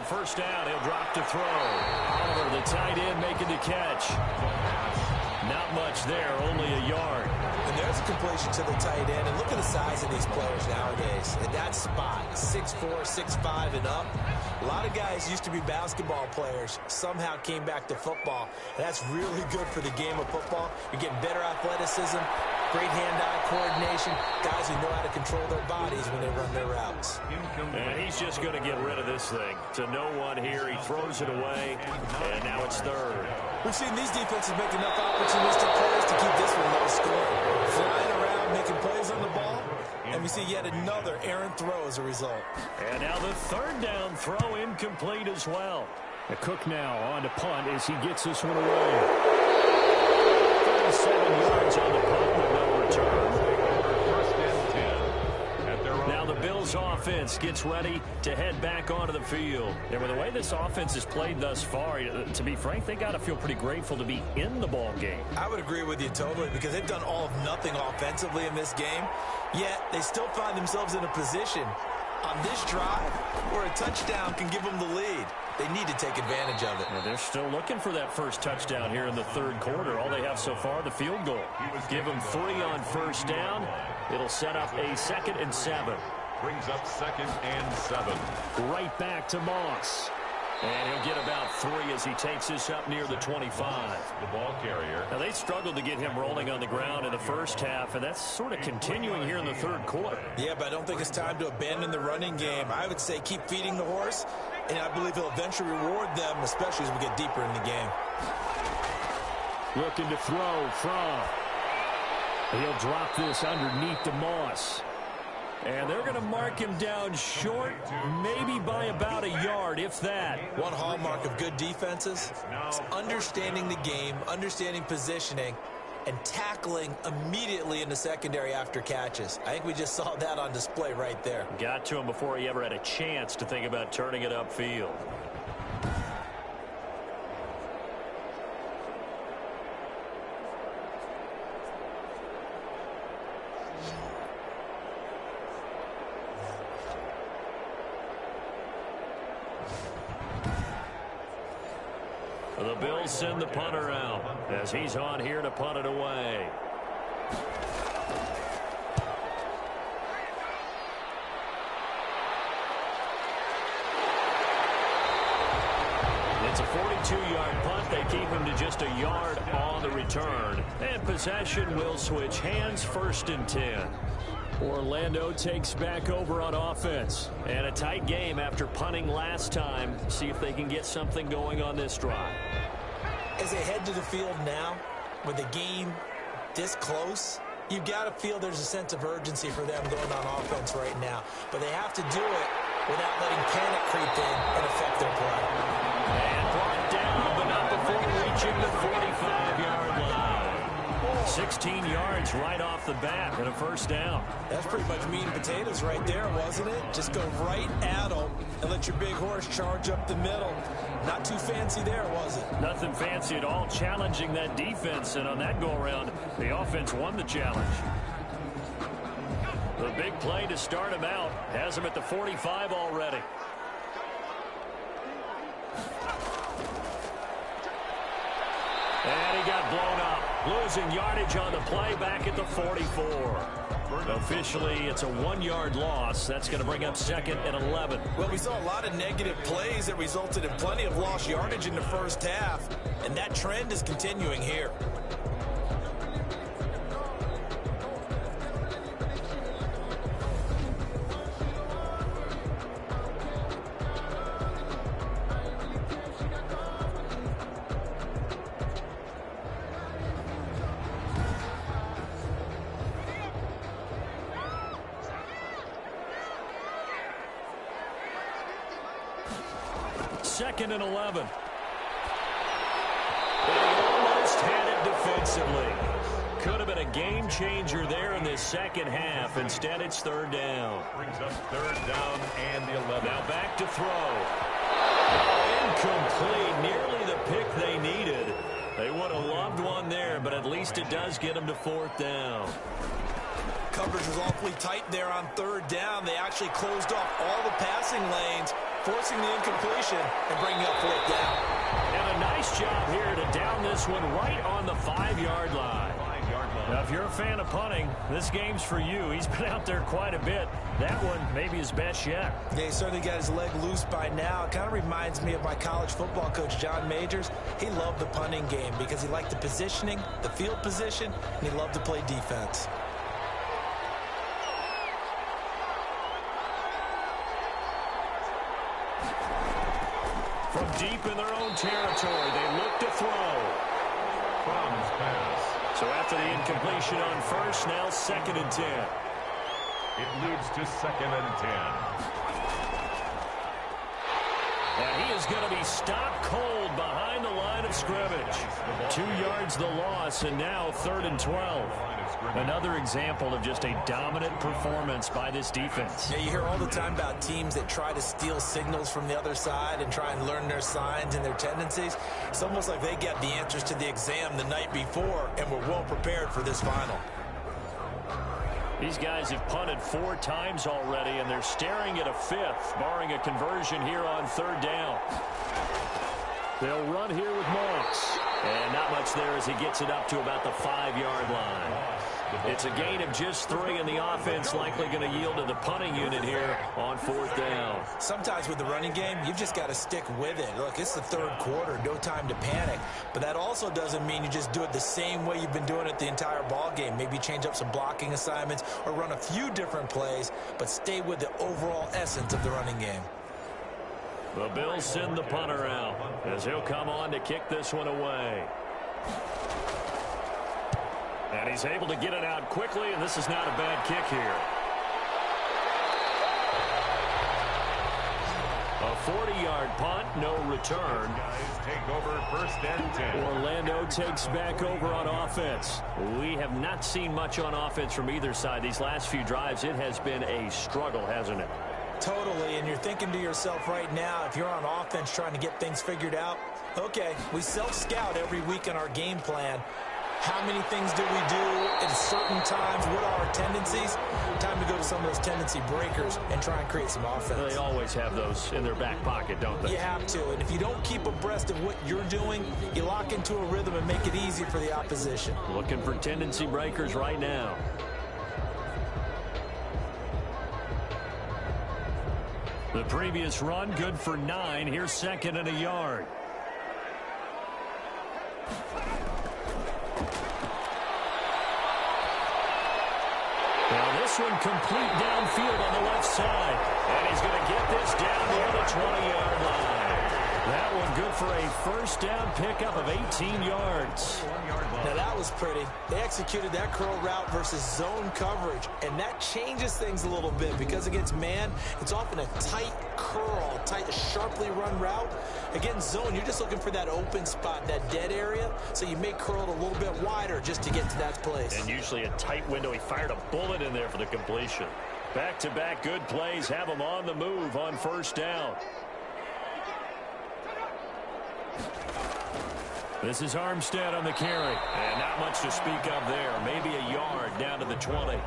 First down, he'll drop to throw. Oliver, the tight end, making the catch. Not much there, only a yard. And there's a completion to the tight end. And look at the size of these players nowadays. At that spot, 6'4", 6'5", and up. A lot of guys used to be basketball players, somehow came back to football. And that's really good for the game of football. You're getting better athleticism, great hand-eye coordination, guys who know how to control their bodies when they run their routes. And he's just going to get rid of this thing. To no one here, he throws it away, and now it's third. We've seen these defenses make enough opportunistic plays to keep this one low scoring. Flying around, making plays on the ball, and we see yet another errant throw as a result. And now the third down throw incomplete as well. The Cook now on to punt as he gets this one away. 37 yards on the punt with no return. First and 10 at their own. Now the Bills offense gets ready to head back onto the field. And with the way this offense has played thus far, to be frank, they got to feel pretty grateful to be in the ball game. I would agree with you totally because they've done all of nothing offensively in this game, yet they still find themselves in a position on this drive where a touchdown can give them the lead. They need to take advantage of it. Well, they're still looking for that first touchdown here in the third quarter. All they have so far, the field goal. Give them 3 on first down. It'll set up a 2nd and 7. Brings up 2nd and 7. Right back to Moss. And he'll get about 3 as he takes this up near the 25. The ball carrier. Now, they struggled to get him rolling on the ground in the first half, and that's sort of continuing here in the third quarter. Yeah, but I don't think it's time to abandon the running game. I would say keep feeding the horse, and I believe he'll eventually reward them, especially as we get deeper in the game. Looking to throw from. He'll drop this underneath to Moss. And they're going to mark him down short, maybe by about a yard, if that. One hallmark of good defenses is understanding the game, understanding positioning, and tackling immediately in the secondary after catches. I think we just saw that on display right there. Got to him before he ever had a chance to think about turning it upfield. The Bills send the punter out as he's on here to punt it away. It's a 42-yard punt. They keep him to just a yard on the return. And possession will switch hands, 1st and 10. Orlando takes back over on offense. And a tight game after punting last time. See if they can get something going on this drive. As they head to the field now, with the game this close, you've got to feel there's a sense of urgency for them going on offense right now. But they have to do it without letting panic creep in and affect their play. And brought down, but not before reaching the 45-yard line. 16 yards right off the bat and a first down. That's pretty much meat and potatoes right there, wasn't it? Just go right at them and let your big horse charge up the middle. Not too fancy there, was it? Nothing fancy at all, challenging that defense, and on that go-around, the offense won the challenge. The big play to start him out has him at the 45 already. And he got blown up. Losing yardage on the play back at the 44. Officially, it's a 1-yard loss. That's going to bring up 2nd and 11. Well, we saw a lot of negative plays that resulted in plenty of lost yardage in the first half, and that trend is continuing here. Second and 11. They almost had it defensively. Could have been a game changer there in this second half. Instead, it's 3rd down. Brings up 3rd down and the 11. Now back to throw. Incomplete. Nearly the pick they needed. They would have loved one there, but at least it does get them to 4th down. Coverage was awfully tight there on 3rd down. They actually closed off all the passing lanes, forcing the incompletion and bringing up 4th down. And a nice job here to down this one right on the 5-yard line. 5-yard line. Now, if you're a fan of punting, this game's for you. He's been out there quite a bit. That one, maybe his best yet. Yeah, he certainly got his leg loose by now. It kind of reminds me of my college football coach, John Majors. He loved the punting game because he liked the positioning, the field position, and he loved to play defense. From deep in their own territory, they look to throw. Crumb's pass. So after the incompletion on first, now 2nd and 10. It leads to 2nd and 10. And he is going to be stopped cold behind the line of scrimmage. 2 yards the loss, and now 3rd and 12. Another example of just a dominant performance by this defense. Yeah, you hear all the time about teams that try to steal signals from the other side and try and learn their signs and their tendencies. It's almost like they get the answers to the exam the night before and were well prepared for this final. These guys have punted 4 times already, and they're staring at a 5th, barring a conversion here on 3rd down. They'll run here with Moss. And not much there as he gets it up to about the 5-yard line. It's a gain of just 3, and the offense likely going to yield to the punting unit here on 4th down. Sometimes with the running game, you've just got to stick with it. Look, it's the 3rd quarter, no time to panic. But that also doesn't mean you just do it the same way you've been doing it the entire ball game. Maybe change up some blocking assignments or run a few different plays, but stay with the overall essence of the running game. The Bills send the punter out as he'll come on to kick this one away. And he's able to get it out quickly, and this is not a bad kick here. A 40-yard punt, no return. Guys take over 1st and 10. Orlando takes back over on offense. We have not seen much on offense from either side. These last few drives, it has been a struggle, hasn't it? Totally, and you're thinking to yourself right now, if you're on offense trying to get things figured out, okay, we self-scout every week in our game plan. How many things do we do at certain times? What are our tendencies? Time to go to some of those tendency breakers and try and create some offense. They always have those in their back pocket, don't they? You have to, and if you don't keep abreast of what you're doing, you lock into a rhythm and make it easy for the opposition. Looking for tendency breakers right now. The previous run, good for 9. Here's 2nd and a yard. Now this one complete downfield on the left side. And he's going to get this down near the 20-yard line. That one good for a 1st down pickup of 18 yards. Now that was pretty. They executed that curl route versus zone coverage, and that changes things a little bit because against man, it's often a tight curl, tight, sharply run route. Against zone, you're just looking for that open spot, that dead area, so you may curl it a little bit wider just to get to that place. And usually a tight window. He fired a bullet in there for the completion. Back-to-back good plays have him on the move on 1st down. This is Armstead on the carry. And not much to speak of there. Maybe a yard down to the 20.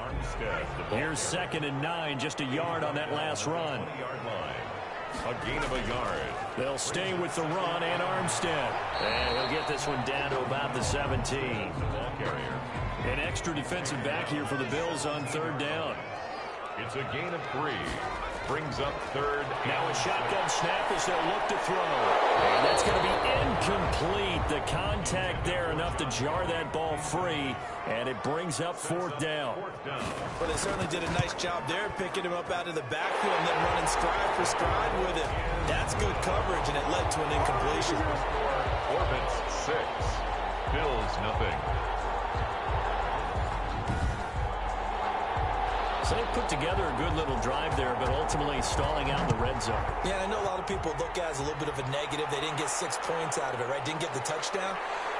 Here's 2nd and 9, just a yard on that last run. A gain of a yard. They'll stay with the run and Armstead. And he'll get this one down to about the 17. The ball carrier. An extra defensive back here for the Bills on 3rd down. It's a gain of 3. Brings up 3rd. Now a shotgun snap as they'll look to throw. And that's going to be incomplete. The contact there enough to jar that ball free. And it brings up 4th down. Well, they certainly did a nice job there, picking him up out of the backfield and then running stride for stride with him. That's good coverage, and it led to an incompletion. Orbits 6. Bills nothing. So they put together a good little drive there, but ultimately stalling out in the red zone. Yeah, I know a lot of people look at it as a little bit of a negative. They didn't get 6 points out of it, right? Didn't get the touchdown.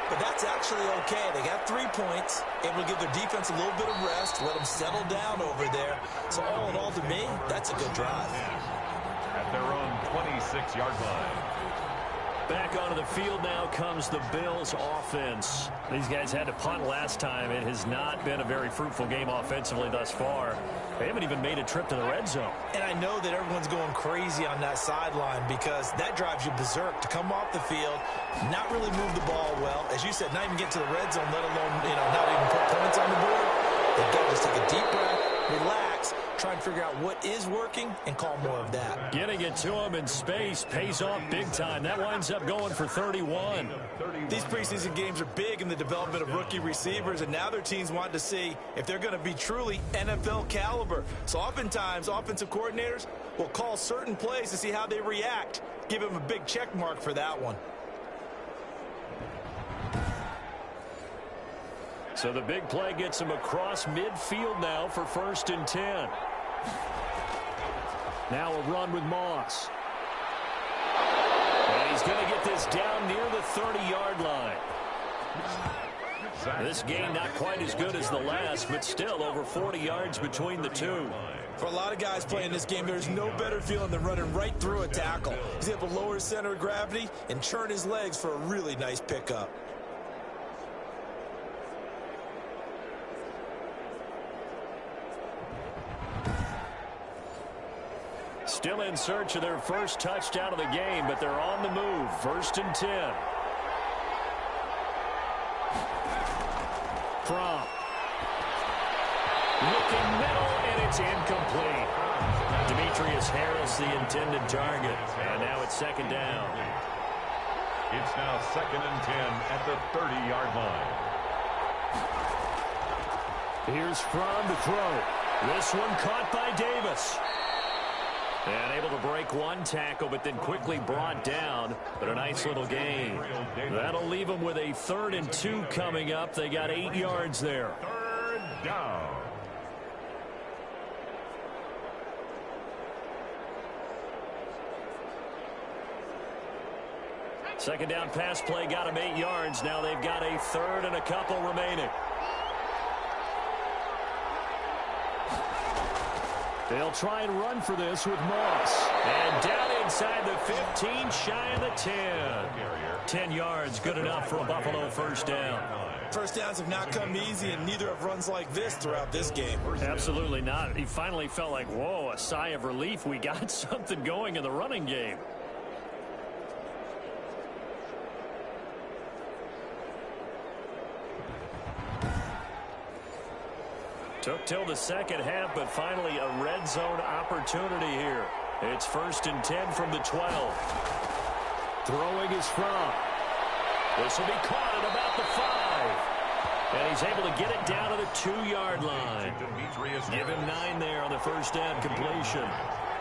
But that's actually okay. They got 3 points, able to give their defense a little bit of rest, let them settle down over there. So all in all, to me, that's a good drive. At their own 26-yard line. Back onto the field now comes the Bills offense. These guys had to punt last time. It has not been a very fruitful game offensively thus far. They haven't even made a trip to the red zone. And I know that everyone's going crazy on that sideline because that drives you berserk to come off the field, not really move the ball well. As you said, not even get to the red zone, let alone, not even put points on the board. They've got to just take a deep breath, relax, try and figure out what is working and call more of that. Getting it to him in space pays off big time. That winds up going for 31. These preseason games are big in the development of rookie receivers, and now their teams want to see if they're going to be truly NFL caliber. So oftentimes, offensive coordinators will call certain plays to see how they react. Give them a big check mark for that one. So the big play gets him across midfield now for 1st and 10. Now a run with Moss. And he's going to get this down near the 30-yard line. This game not quite as good as the last, but still over 40 yards between the two. For a lot of guys playing this game, there's no better feeling than running right through a tackle. He's able to lower his center of gravity and turn his legs for a really nice pickup. Still in search of their first touchdown of the game, but they're on the move. 1st and 10. From looking middle, and it's incomplete. Demetrius Harris, the intended target. And now it's 2nd down. It's now 2nd and 10 at the 30-yard line. Here's Fromm to throw. This one caught by Davis. And able to break one tackle, but then quickly brought down. But a nice little gain. That'll leave them with a 3rd and 2 coming up. They got 8 yards there. 3rd down. Second down pass play got them 8 yards. Now they've got a 3rd and a couple remaining. They'll try and run for this with Moss. And down inside the 15, shy of the 10. 10 yards, good enough for a Buffalo 1st down. First downs have not come easy, and neither have runs like this throughout this game. Absolutely not. He finally felt like, whoa, a sigh of relief. We got something going in the running game. Took till the second half, but finally a red zone opportunity here. It's 1st and 10 from the 12. Throwing is Fromm. This will be caught at about the 5. And he's able to get it down to the 2-yard line. Give him 9 there on the 1st down completion.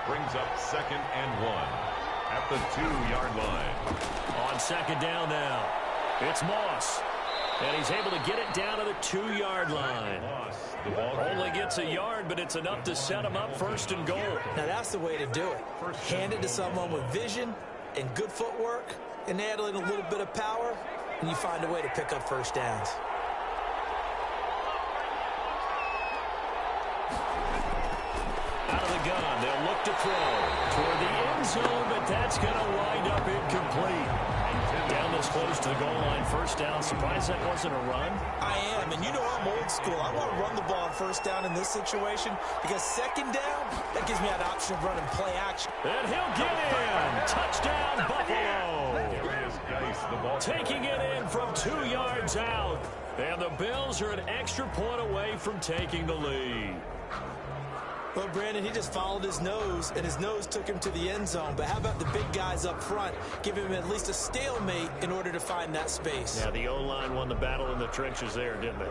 Brings up 2nd and 1 at the 2-yard line. On 2nd down now, it's Moss. And he's able to get it down to the 2-yard line. Only gets a yard, but it's enough to set him up 1st and goal. Now that's the way to do it. Hand it to someone with vision and good footwork, and add in a little bit of power, and you find a way to pick up 1st downs. Out of the gun, they'll look to throw toward the end zone, but that's going to wind up incomplete. Down this close to the goal line, 1st down. Surprised that wasn't a run? I am, and you know I'm old school. I want to run the ball on 1st down in this situation because 2nd down, that gives me that option of running play action. And he'll get in. Touchdown, Buffalo. Taking it in from 2 yards out. And the Bills are an extra point away from taking the lead. Well, Brandon, he just followed his nose, and his nose took him to the end zone. But how about the big guys up front? Give him at least a stalemate in order to find that space. Yeah, the O-line won the battle in the trenches there, didn't they?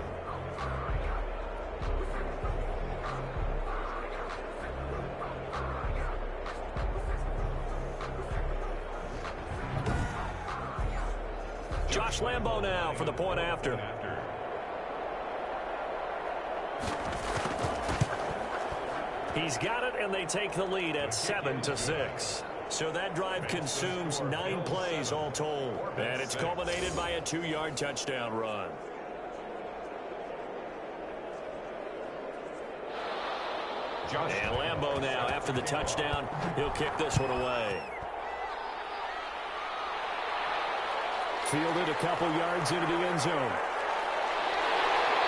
Josh Lambo now for the point after. He's got it, and they take the lead at 7-6. So that drive consumes 9 plays all told. And it's culminated by a 2-yard touchdown run. And Lambo now, after the touchdown, he'll kick this one away. Fielded a couple yards into the end zone.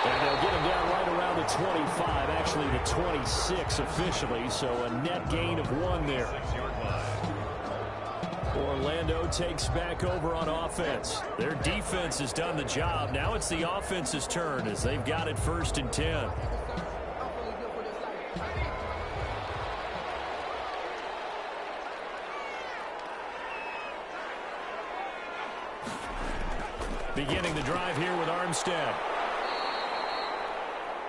And they'll get him down right around the 25, actually the 26 officially, so a net gain of 1 there. Orlando takes back over on offense. Their defense has done the job. Now it's the offense's turn as they've got it 1st and 10. Beginning the drive here with Armstead.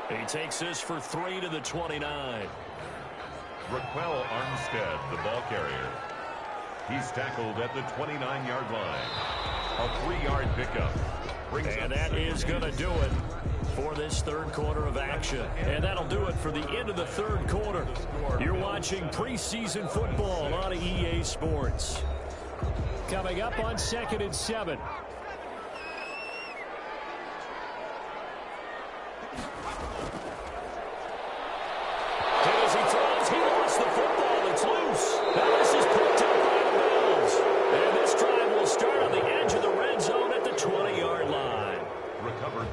He takes this for 3 to the 29. Raquel Armstead, the ball carrier. He's tackled at the 29-yard line. A 3-yard pickup. And that is going to do it for this 3rd quarter of action. And that'll do it for the end of the 3rd quarter. You're watching preseason football on EA Sports. Coming up on 2nd and 7.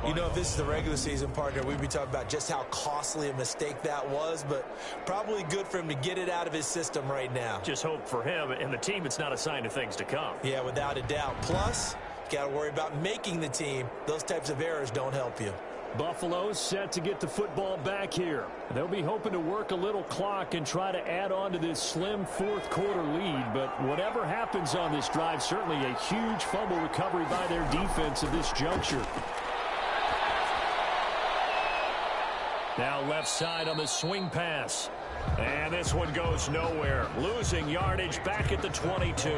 You know, if this is the regular season, partner, we'd be talking about just how costly a mistake that was, but probably good for him to get it out of his system right now. Just hope for him and the team it's not a sign of things to come. Yeah, without a doubt. Plus, got to worry about making the team. Those types of errors don't help you. Buffalo's set to get the football back here. They'll be hoping to work a little clock and try to add on to this slim 4th quarter lead. But whatever happens on this drive, certainly a huge fumble recovery by their defense at this juncture. Now left side on the swing pass. And this one goes nowhere. Losing yardage back at the 22.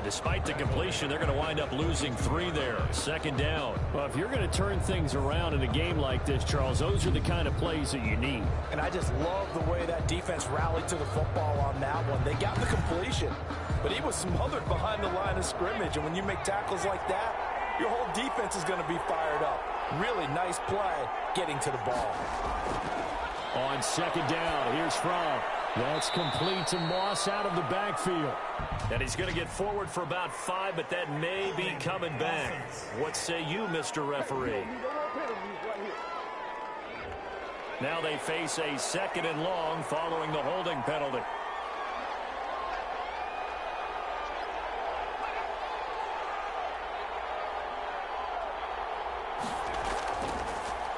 Despite the completion, they're going to wind up losing 3 there. 2nd down. Well, if you're going to turn things around in a game like this, Charles, those are the kind of plays that you need. And I just love the way that defense rallied to the football on that one. They got the completion, but he was smothered behind the line of scrimmage. And when you make tackles like that, your whole defense is going to be fired up. Really nice play getting to the ball. On 2nd down, here's Fromm. That's complete to Moss out of the backfield. And he's going to get forward for about 5, but that may be coming back. What say you, Mr. Referee? Now they face a 2nd and long following the holding penalty.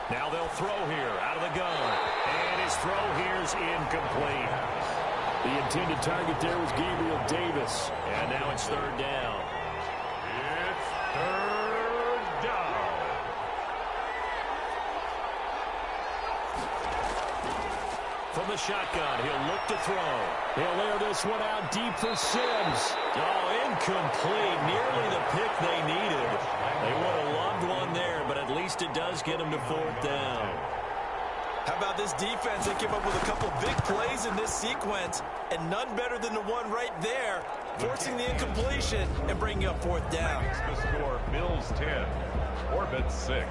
Now they'll throw here out of the gun. And his throw here's incomplete. The intended target there was Gabriel Davis. And now it's 3rd down. It's 3rd down. From the shotgun, he'll look to throw. He'll air this one out deep for Sims. Oh, incomplete. Nearly the pick they needed. They would have loved one there, but at least it does get them to 4th down. How about this defense? They came up with a couple big plays in this sequence, and none better than the one right there, forcing the incompletion and bringing up 4th down. The score, Bills 10, Orbit 6.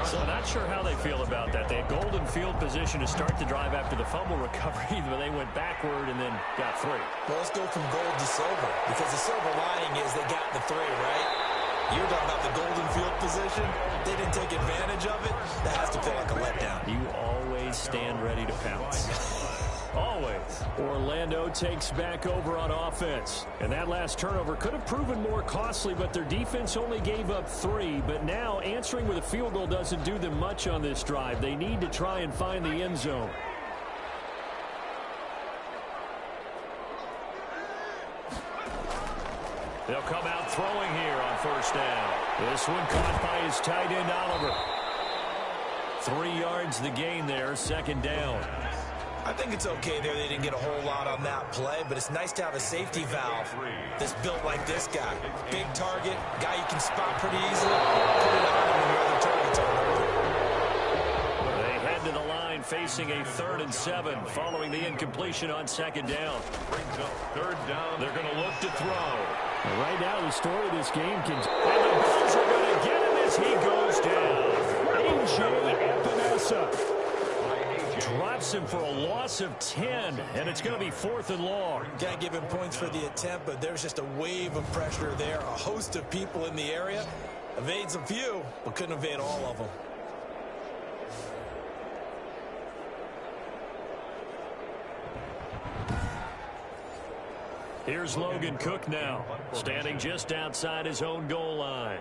So not sure how they feel about that. They had golden field position to start the drive after the fumble recovery, but they went backward and then got 3. Well, let's go from gold to silver, because the silver lining is they got the 3, right? You're talking about the golden field position. They didn't take advantage of it. That has to feel like a letdown. You always stand ready to pounce. Always. Orlando takes back over on offense. And that last turnover could have proven more costly, but their defense only gave up 3. But now answering with a field goal doesn't do them much on this drive. They need to try and find the end zone. They'll come out throwing here on 1st down. This one caught by his tight end, Oliver. 3 yards the gain there, 2nd down. I think it's okay there. They didn't get a whole lot on that play, but it's nice to have a safety valve that's built like this guy. Big target, guy you can spot pretty easily. Put it on him when your other targets are open. They head to the line facing a 3rd and 7 following the incompletion on 2nd down. Brings up 3rd down. They're going to look to throw. And right now the story of this game can... And the Bills are going to get him as he goes down. A.J. Epinesa. Drops him for a loss of 10, and it's going to be 4th and long. Can't give him points for the attempt, but there's just a wave of pressure there. A host of people in the area. Evades a few, but couldn't evade all of them. Here's Logan Cook now, standing just outside his own goal line.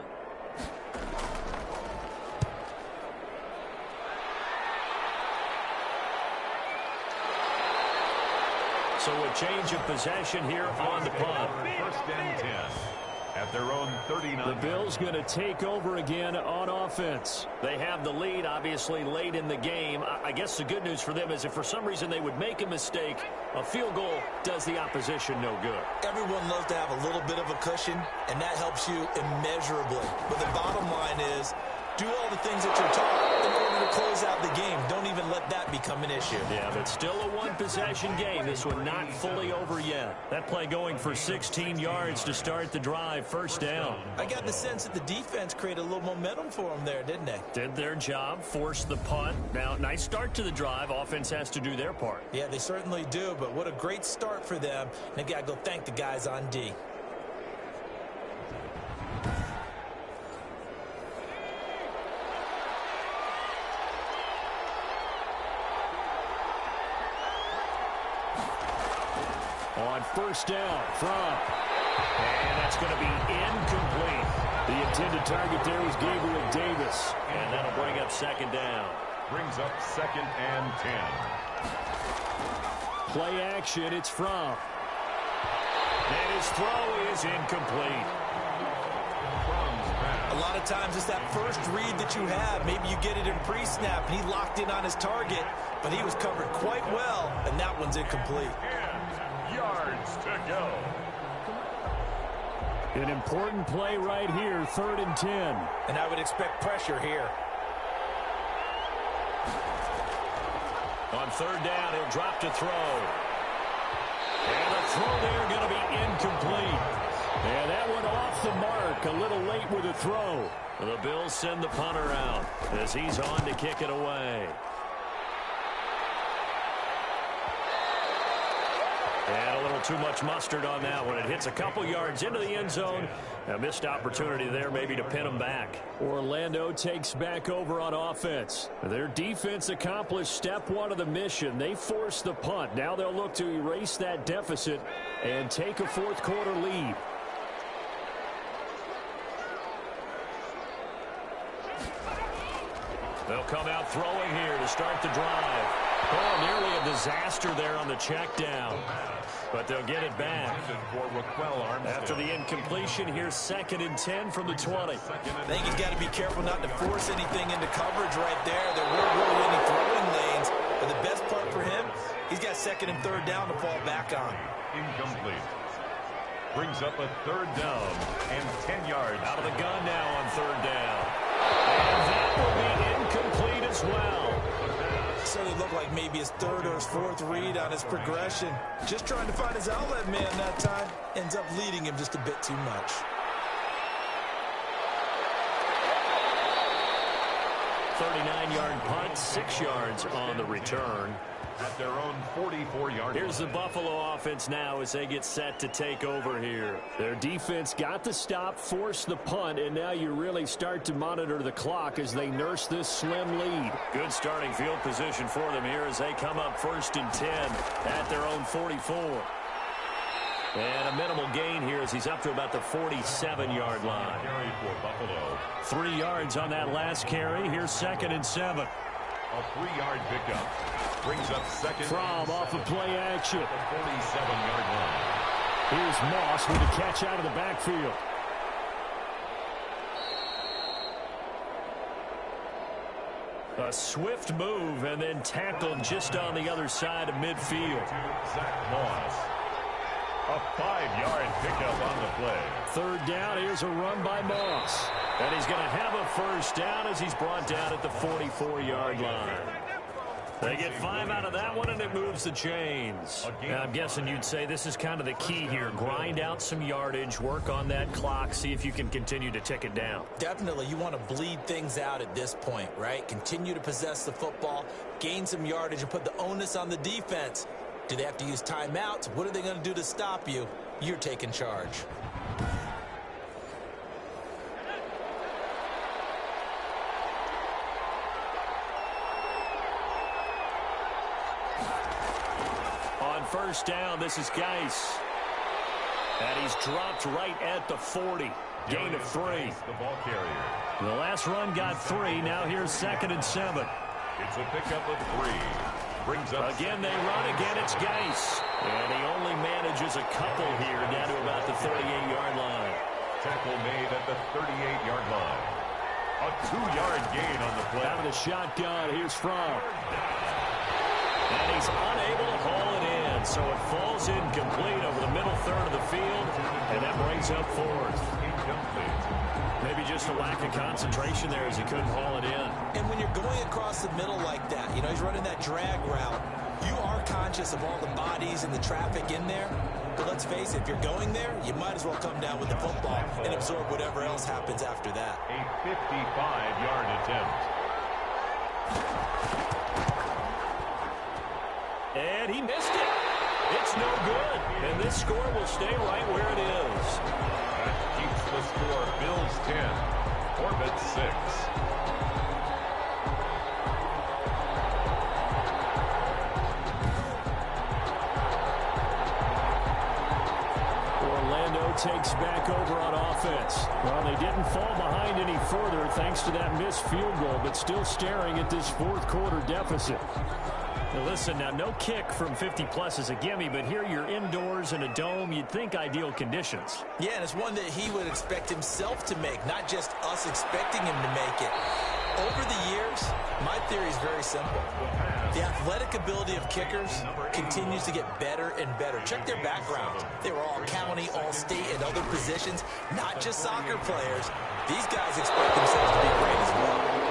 So a change of possession here on the punt. 1st and 10 at their own 39. The Bills going to take over again on offense. They have the lead, obviously, late in the game. I guess the good news for them is if for some reason they would make a mistake, a field goal does the opposition no good. Everyone loves to have a little bit of a cushion, and that helps you immeasurably. But the bottom line is, do all the things that you're taught in order to close out the game. Don't even let that become an issue. Yeah, but still a one-possession game. This one not fully over yet. That play going for 16 yards to start the drive. 1st down. I got the sense that the defense created a little momentum for them there, didn't they? Did their job, forced the punt. Now, nice start to the drive. Offense has to do their part. Yeah, they certainly do, but what a great start for them. And they got to go thank the guys on D. On 1st down from. And that's going to be incomplete. The intended target there was Gabriel Davis. And that'll bring up 2nd down. Brings up 2nd and 10. Play action, it's from. And his throw is incomplete. A lot of times it's that first read that you have. Maybe you get it in pre-snap, and he locked in on his target, but he was covered quite well, and that one's incomplete. Yards to go. An important play right here, 3rd and 10. And I would expect pressure here. On 3rd down, he'll drop to throw. And the throw there going to be incomplete. And that one off the mark, a little late with a throw. The Bills send the punter out as he's on to kick it away. And a little too much mustard on that one. It hits a couple yards into the end zone. A missed opportunity there maybe to pin them back. Orlando takes back over on offense. Their defense accomplished step 1 of the mission. They forced the punt. Now they'll look to erase that deficit and take a 4th quarter lead. They'll come out throwing here to start the drive. Oh, nearly a disaster there on the check down. But they'll get it back. After the incompletion, here's 2nd and 10 from the 20. I think he's got to be careful not to force anything into coverage right there. There weren't really any throwing lanes. But the best part for him, he's got 2nd and 3rd down to fall back on. Incomplete. Brings up a 3rd down and 10 yards. Out of the gun now on 3rd down. And that will be incomplete as well. So it looked like maybe his 3rd or his 4th read on his progression. Just trying to find his outlet man that time. Ends up leading him just a bit too much. .39-yard punt, 6 yards on the return. At their own 44-yard line. Here's the Buffalo offense now as they get set to take over here. Their defense got the stop, forced the punt, and now you really start to monitor the clock as they nurse this slim lead. Good starting field position for them here as they come up 1st and 10 at their own 44. And a minimal gain here as he's up to about the 47-yard line. Carry for Buffalo. 3 yards on that last carry. Here's 2nd and 7. A 3-yard pickup. Brings up 2nd. From off of play action. The 47-yard line. Here's Moss with a catch out of the backfield. A swift move and then tackled just on the other side of midfield. Zach Moss. A 5-yard pickup on the play. 3rd down. Here's a run by Moss. And he's going to have a 1st down as he's brought down at the 44-yard line. They get 5 out of that one, and it moves the chains. Now, I'm guessing you'd say this is kind of the key here. Grind out some yardage, work on that clock, see if you can continue to tick it down. Definitely, you want to bleed things out at this point, right? Continue to possess the football, gain some yardage, and put the onus on the defense. Do they have to use timeouts? What are they going to do to stop you? You're taking charge. First down, this is Geis. And he's dropped right at the 40. Gain of 3. The ball carrier. The last run got 3. Now here's 2nd and 7. It's a pickup of 3. Brings up again, they run. Again, it's Geis. And he only manages a couple here down to about the 38-yard line. Tackle made at the 38-yard line. A 2-yard gain on the play. Out of the shotgun, here's Fromm. And he's unable to haul it in, so it falls incomplete over the middle third of the field, and that brings up 4th. Incomplete. Maybe just a lack of concentration there as he couldn't haul it in. And when you're going across the middle like that, you know, he's running that drag route, you are conscious of all the bodies and the traffic in there. But let's face it, if you're going there, you might as well come down with the football and absorb whatever else happens after that. A 55-yard attempt. And he missed it. It's no good. And this score will stay right where it is. That keeps the score. Bills 10, Corbett 6. Orlando takes back over on offense. Well, they didn't fall behind any further thanks to that missed field goal, but still staring at this fourth quarter deficit. Now listen, now no kick from 50-plus is a gimme, but here you're indoors in a dome. You'd think ideal conditions. Yeah, and it's one that he would expect himself to make, not just us expecting him to make it. Over the years, my theory is very simple. The athletic ability of kickers continues to get better and better. Check their backgrounds. They were all county, all state, and other positions, not just soccer players. These guys expect themselves to be great as well.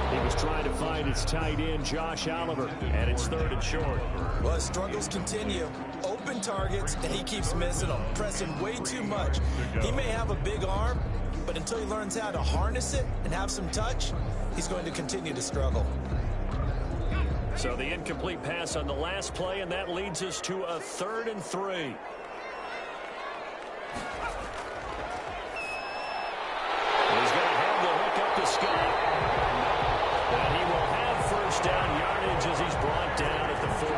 He was trying to find his tight end, Josh Oliver, and it's 3rd and short. Well, his struggles continue. Open targets, and he keeps missing them, pressing way too much. He may have a big arm, but until he learns how to harness it and have some touch, he's going to continue to struggle. So the incomplete pass on the last play, and that leads us to a 3rd and 3. He's going to have the hook up to Scott. And he will have first down yardage as he's brought down at the 41.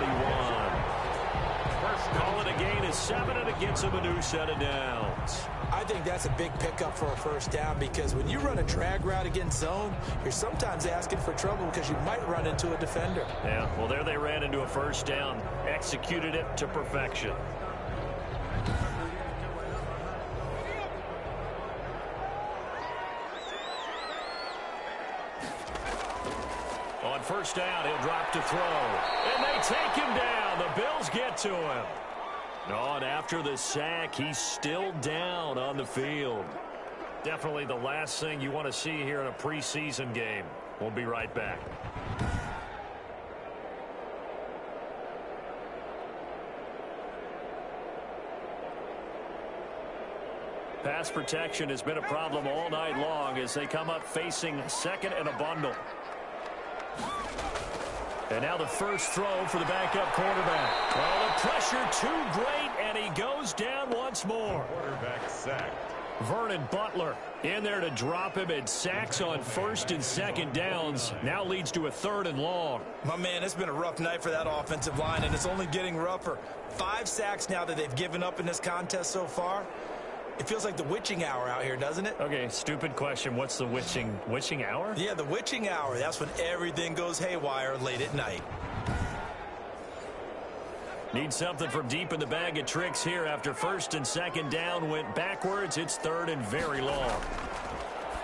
First call it a gain is 7, and it gets him a new set of downs. I think that's a big pickup for a first down because when you run a drag route against zone, you're sometimes asking for trouble because you might run into a defender. Yeah, well, there they ran into a first down, executed it to perfection. On first down, he'll drop to throw. And they take him down. The Bills get to him. Oh, and after the sack, he's still down on the field. Definitely the last thing you want to see here in a preseason game. We'll be right back. Pass protection has been a problem all night long as they come up facing 2nd and a bundle. And now the first throw for the backup quarterback. Well, the pressure too great, and he goes down once more. Quarterback sacked. Vernon Butler in there to drop him, and sacks on 1st and 2nd downs now leads to a 3rd and long. My man, it's been a rough night for that offensive line, and it's only getting rougher. 5 sacks now that they've given up in this contest so far. It feels like the witching hour out here, doesn't it? Okay, stupid question. What's the witching hour? Yeah, the witching hour. That's when everything goes haywire late at night. Need something from deep in the bag of tricks here after 1st and 2nd down went backwards. It's 3rd and very long.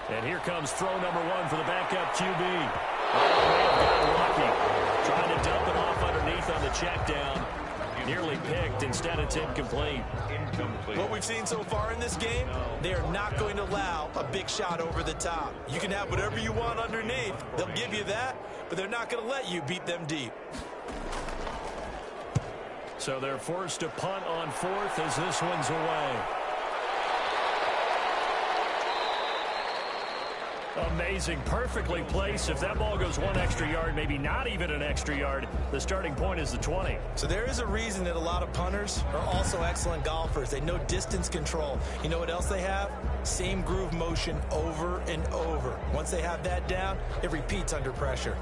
And here comes throw number 1 for the backup QB. Oh, they have got lucky. Trying to dump it off underneath on the check down. Nearly picked. Instead, it's incomplete. What we've seen so far in this game, they are not going to allow a big shot over the top. You can have whatever you want underneath. They'll give you that, but but they're not going to let you beat them deep. So they're forced to punt on fourth as this one's away. Amazing. Perfectly placed. If that ball goes one extra yard, maybe not even an extra yard, the starting point is the 20. So there is a reason that a lot of punters are also excellent golfers. They know distance control. You know what else they have? Same groove motion over and over. Once they have that down, it repeats under pressure.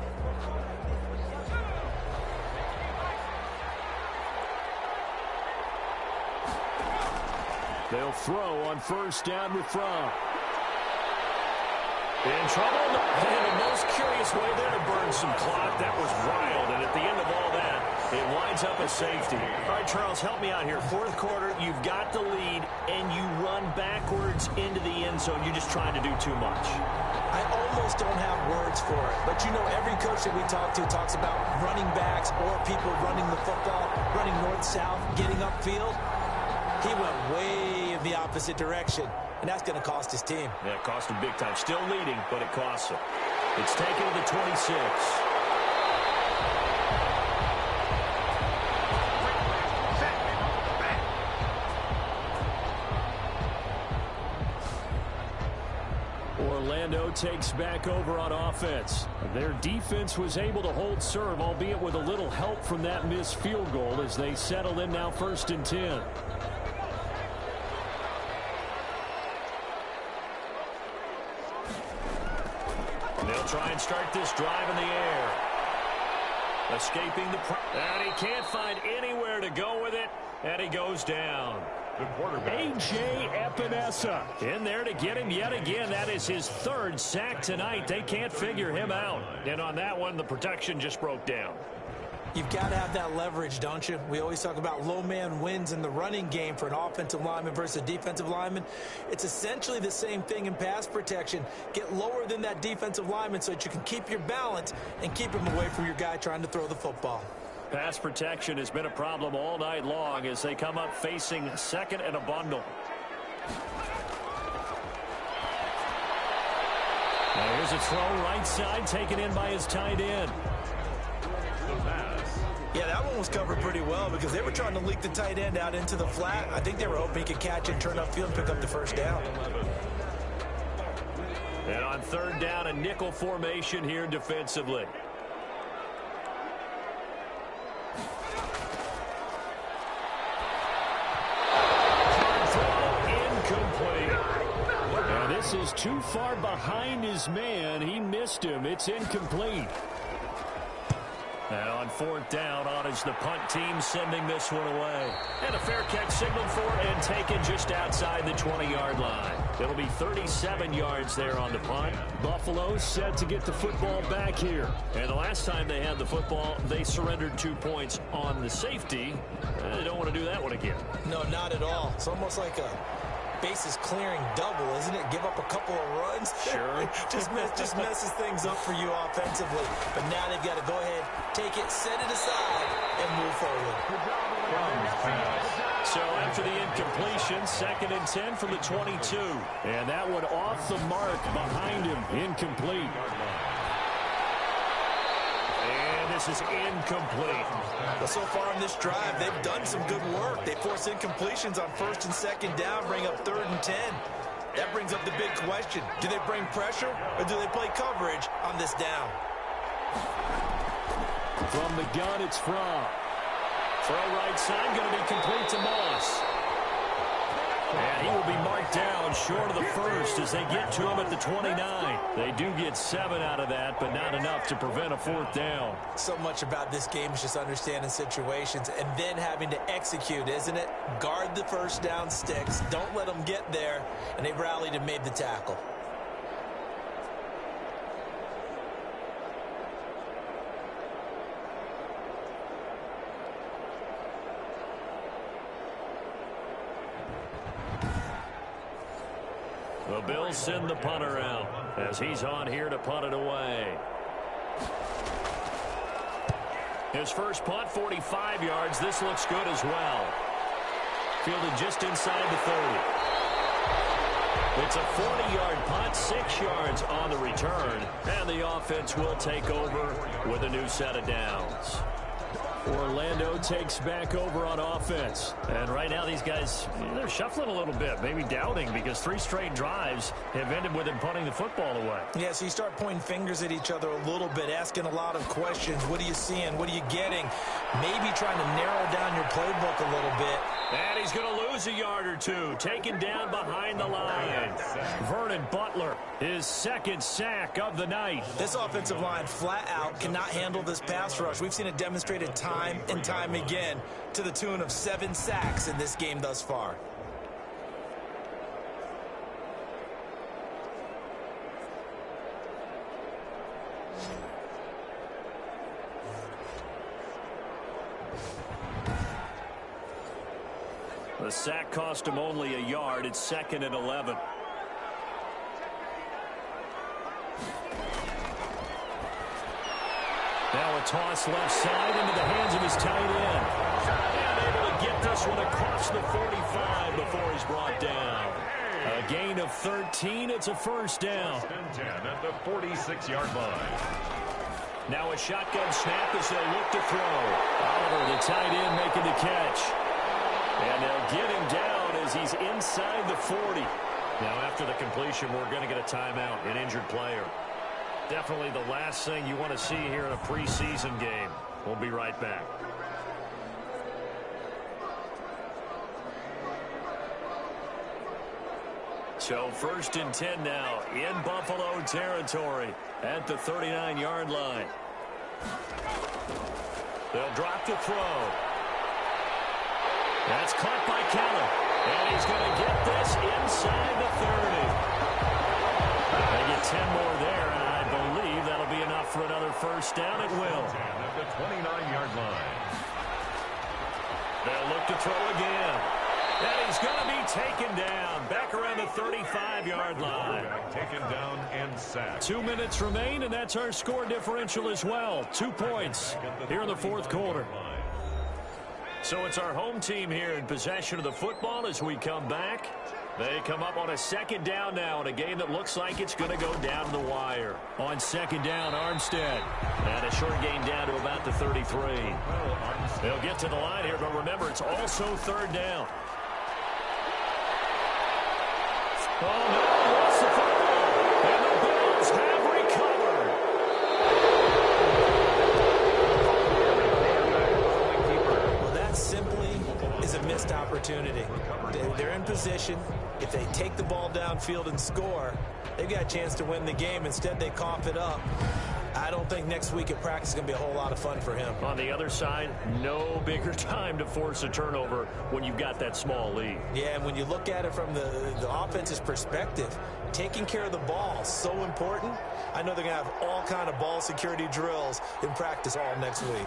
They'll throw on first down with Fromm. In trouble. And the most curious way there to burn some clock. That was wild. And at the end of all that, it winds up a safety. All right, Charles, help me out here. Fourth quarter, you've got the lead, and you run backwards into the end zone. You're just trying to do too much. I almost don't have words for it. But, you know, every coach that we talk to talks about running backs or people running the football, running north-south, getting upfield. He went way in the opposite direction, and that's going to cost his team. Yeah, it cost him big time. Still leading, but it costs him. It's taken to the 26. Orlando takes back over on offense. Their defense was able to hold serve, albeit with a little help from that missed field goal as they settle in now 1st and 10. They'll try and start this drive in the air. Escaping the and he can't find anywhere to go with it, and he goes down. The quarterback. A.J. Epinesa in there to get him yet again. That is his 3rd sack tonight. They can't figure him out. And on that one, the protection just broke down. You've got to have that leverage, don't you? We always talk about low man wins in the running game for an offensive lineman versus a defensive lineman. It's essentially the same thing in pass protection. Get lower than that defensive lineman so that you can keep your balance and keep him away from your guy trying to throw the football. Pass protection has been a problem all night long as they come up facing 2nd and a bundle. Now here's a throw right side taken in by his tight end. Yeah, that one was covered pretty well because they were trying to leak the tight end out into the flat. I think they were hoping he could catch it, turn upfield, and pick up the 1st down. And on 3rd down, a nickel formation here defensively. This is too far behind his man. He missed him. It's incomplete. And on 4th down, on is the punt team sending this one away. And a fair catch signaled for and taken just outside the 20-yard line. It'll be 37 yards there on the punt. Buffalo set to get the football back here. And the last time they had the football, they surrendered 2 points on the safety. They don't want to do that one again. No, not at all. It's almost like a bases clearing double, isn't it? Give up a couple of runs. Sure. just messes things up for you offensively. But now they've got to go ahead, take it, set it aside, and move forward. So after the incompletion, 2nd and 10 from the 22. And that one off the mark behind him. Incomplete. And this is incomplete. But so far on this drive, they've done some good work. They force incompletions on 1st and 2nd down, bring up 3rd and 10. That brings up the big question. Do they bring pressure or do they play coverage on this down? From the gun, it's Fromm. Throw right side, going to be complete to Moss. And he will be marked down short of the 1st as they get to him at the 29. They do get 7 out of that, but not enough to prevent a 4th down. So much about this game is just understanding situations and then having to execute, isn't it? Guard the 1st down sticks. Don't let them get there. And they rallied and made the tackle. The Bills send the punter out as he's on here to punt it away. His first punt, 45 yards. This looks good as well. Fielded just inside the 30. It's a 40-yard punt, 6 yards on the return, and the offense will take over with a new set of downs. Orlando takes back over on offense. And right now these guys, they're shuffling a little bit, maybe doubting, because 3 straight drives have ended with them punting the football away. Yeah, so you start pointing fingers at each other a little bit, asking a lot of questions. What are you seeing? What are you getting? Maybe trying to narrow down your playbook a little bit. And he's going to lose a yard or two, taken down behind the line. Vernon Butler, his 2nd sack of the night. This offensive line flat out cannot handle this pass rush. We've seen it demonstrated time and time again, to the tune of 7 sacks in this game thus far. The sack cost him only a yard. It's 2nd and 11. Now a toss left side into the hands of his tight end. And able to get this one across the 45 before he's brought down. A gain of 13. It's a first down. 10 at the 46-yard line. Now a shotgun snap as they'll look to throw. Oliver, the tight end, making the catch. And they'll get him down as he's inside the 40. Now after the completion, we're going to get a timeout, an injured player. Definitely the last thing you want to see here in a preseason game. We'll be right back. So 1st and 10 now in Buffalo territory at the 39-yard line. They'll drop the throw. That's caught by Keller. And he's going to get this inside the 30. They get 10 more there, and I believe that'll be enough for another first down. It will. At the 29-yard line. They'll look to throw again. And he's going to be taken down back around the 35-yard line. Taken down and sacked. 2 minutes remain, and that's our score differential as well. 2 points here in the 4th quarter. So it's our home team here in possession of the football as we come back. They come up on a 2nd down now in a game that looks like it's going to go down to the wire. On 2nd down, Armstead. And a short gain down to about the 33. They'll get to the line here, but remember, it's also 3rd down. Oh, no, lost the football. And the Bills have recovered. Well, that simply is a missed opportunity. They're in position. If they take the ball downfield and score, they've got a chance to win the game. Instead, they cough it up. I don't think next week at practice is going to be a whole lot of fun for him. On the other side, no bigger time to force a turnover when you've got that small lead. Yeah, and when you look at it from the offense's perspective, taking care of the ball is so important. I know they're going to have all kind of ball security drills in practice all next week.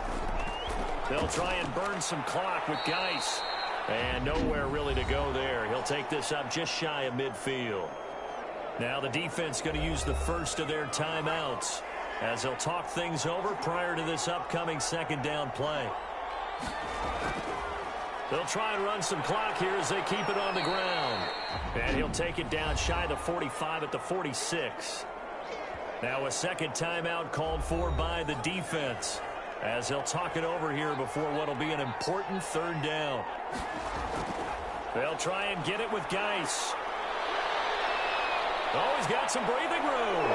They'll try and burn some clock with Geis. And nowhere really to go there. He'll take this up just shy of midfield. Now the defense going to use the first of their timeouts as they'll talk things over prior to this upcoming 2nd down play. They'll try and run some clock here as they keep it on the ground. And he'll take it down shy of the 45 at the 46. Now a 2nd timeout called for by the defense as they'll talk it over here before what will be an important 3rd down. They'll try and get it with Geis. Oh, he's got some breathing room.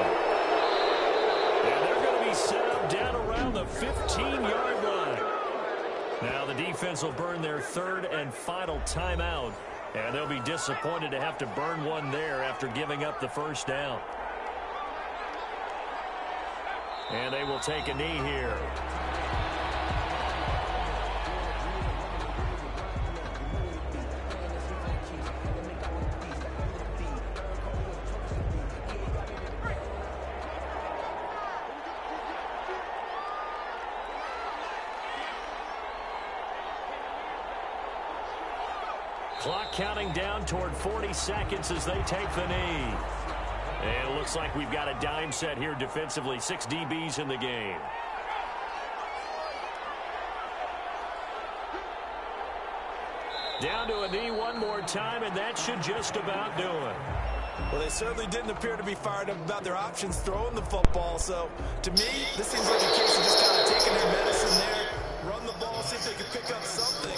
And they're going to be set up down around the 15-yard line. Now the defense will burn their 3rd and final timeout. And they'll be disappointed to have to burn one there after giving up the first down. And they will take a knee here. Clock counting down toward 40 seconds as they take the knee. And it looks like we've got a dime set here defensively. 6 DBs in the game. Down to a knee one more time, and that should just about do it. Well, they certainly didn't appear to be fired up about their options throwing the football. So, to me, this seems like a case of just kind of taking their medicine there, run the ball, see if they could pick up something.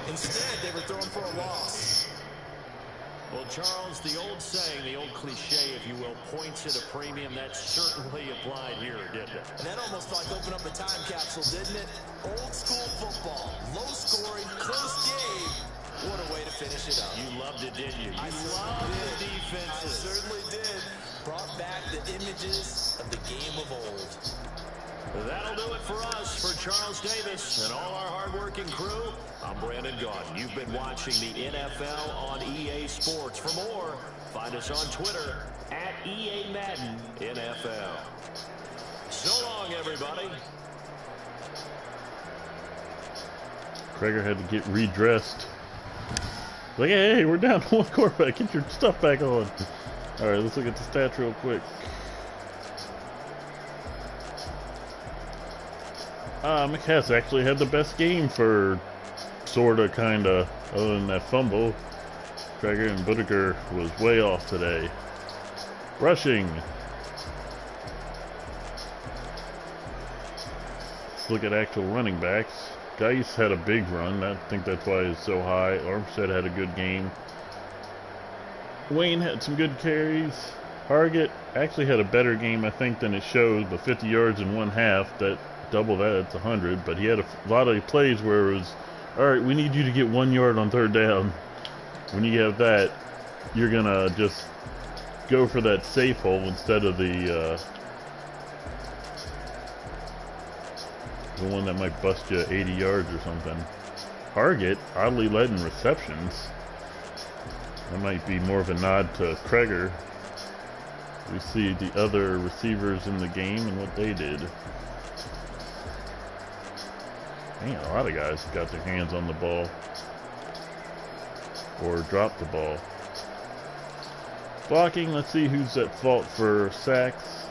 Instead, they were throwing for a loss. Well, Charles, the old saying, the old cliche, if you will, points at a premium. That certainly applied here, didn't it? And that almost like opened up a time capsule, didn't it? Old school football, low scoring, close game. What a way to finish it up. You loved it, didn't you? I loved the I defenses. certainly did. Brought back the images of the game of old. That'll do it for us. For Charles Davis and all our hardworking crew, I'm Brandon Gaudin. You've been watching the NFL on EA Sports. For more, find us on Twitter at EA Madden NFL. So long, everybody. Krager had to get redressed. Like, hey, we're down to one quarterback. Get your stuff back on. All right, let's look at the stats real quick. McCass actually had the best game for sorta, kinda, other than that fumble. Krager and Whitaker was way off today. Rushing. Let's look at actual running backs. Geis had a big run. I think that's why he's so high. Armstead had a good game. Wayne had some good carries. Hargett actually had a better game, I think, than it shows, but 50 yards in one half. That double that, it's 100. But he had a lot of plays where it was, all right, we need you to get 1 yard on third down. When you have that, you're gonna just go for that safe hole instead of the one that might bust you 80 yards or something. Hargett oddly led in receptions. That might be more of a nod to Krager. We see the other receivers in the game and what they did. Man, a lot of guys got their hands on the ball or dropped the ball. Blocking, let's see who's at fault for sacks.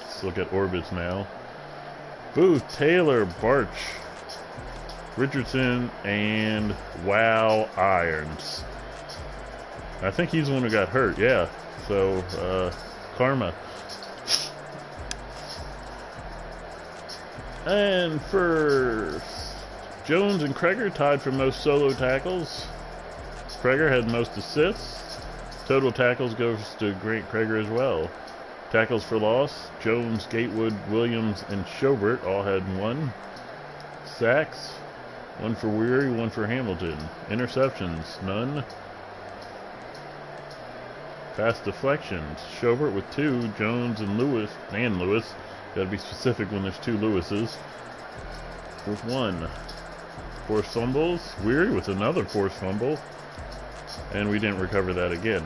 Let's look at orbits now. Booth, Taylor, Barch, Richardson, and Wow Irons. I think he's the one who got hurt, yeah. So, karma. And for Jones and Krager, tied for most solo tackles. Krager had most assists. Total tackles goes to Grant Krager as well. Tackles for loss, Jones, Gatewood, Williams, and Schobert all had 1. Sacks, 1 for Weary, 1 for Hamilton. Interceptions, none. Pass deflections, Schobert with 2, Jones and Lewis. Gotta be specific when there's 2 Lewises. With 1. Forced fumbles, Weary with another forced fumble. And we didn't recover that again.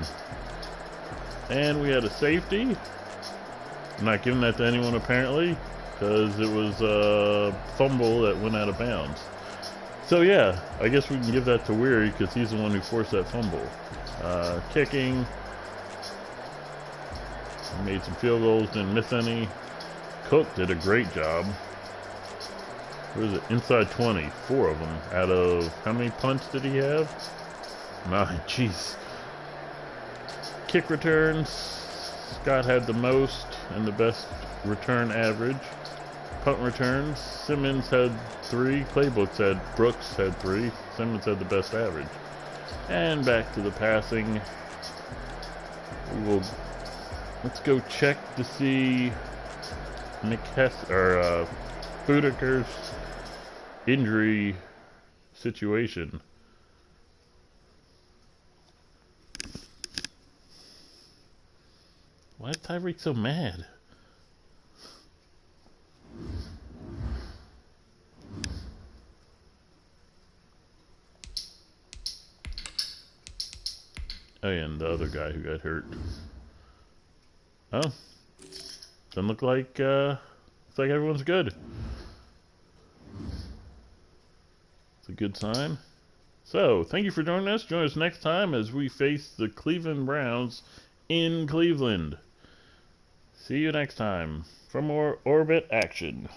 And we had a safety. I'm not giving that to anyone apparently, because it was a fumble that went out of bounds. So yeah, I guess we can give that to Weary because he's the one who forced that fumble. Kicking. Made some field goals, didn't miss any. Cook did a great job. What is it? Inside 20. 4 of them out of, how many punts did he have? 9. Jeez. Kick returns. Scott had the most and the best return average. Punt returns. Simmons had 3. Brooks had 3. Simmons had the best average. And back to the passing. Let's go check to see Whitaker's injury situation. Why is Tyreek so mad? Oh yeah, and the other guy who got hurt. Oh, doesn't look like everyone's good. It's a good sign. So, thank you for joining us. Join us next time as we face the Cleveland Browns in Cleveland. See you next time for more Orbit action.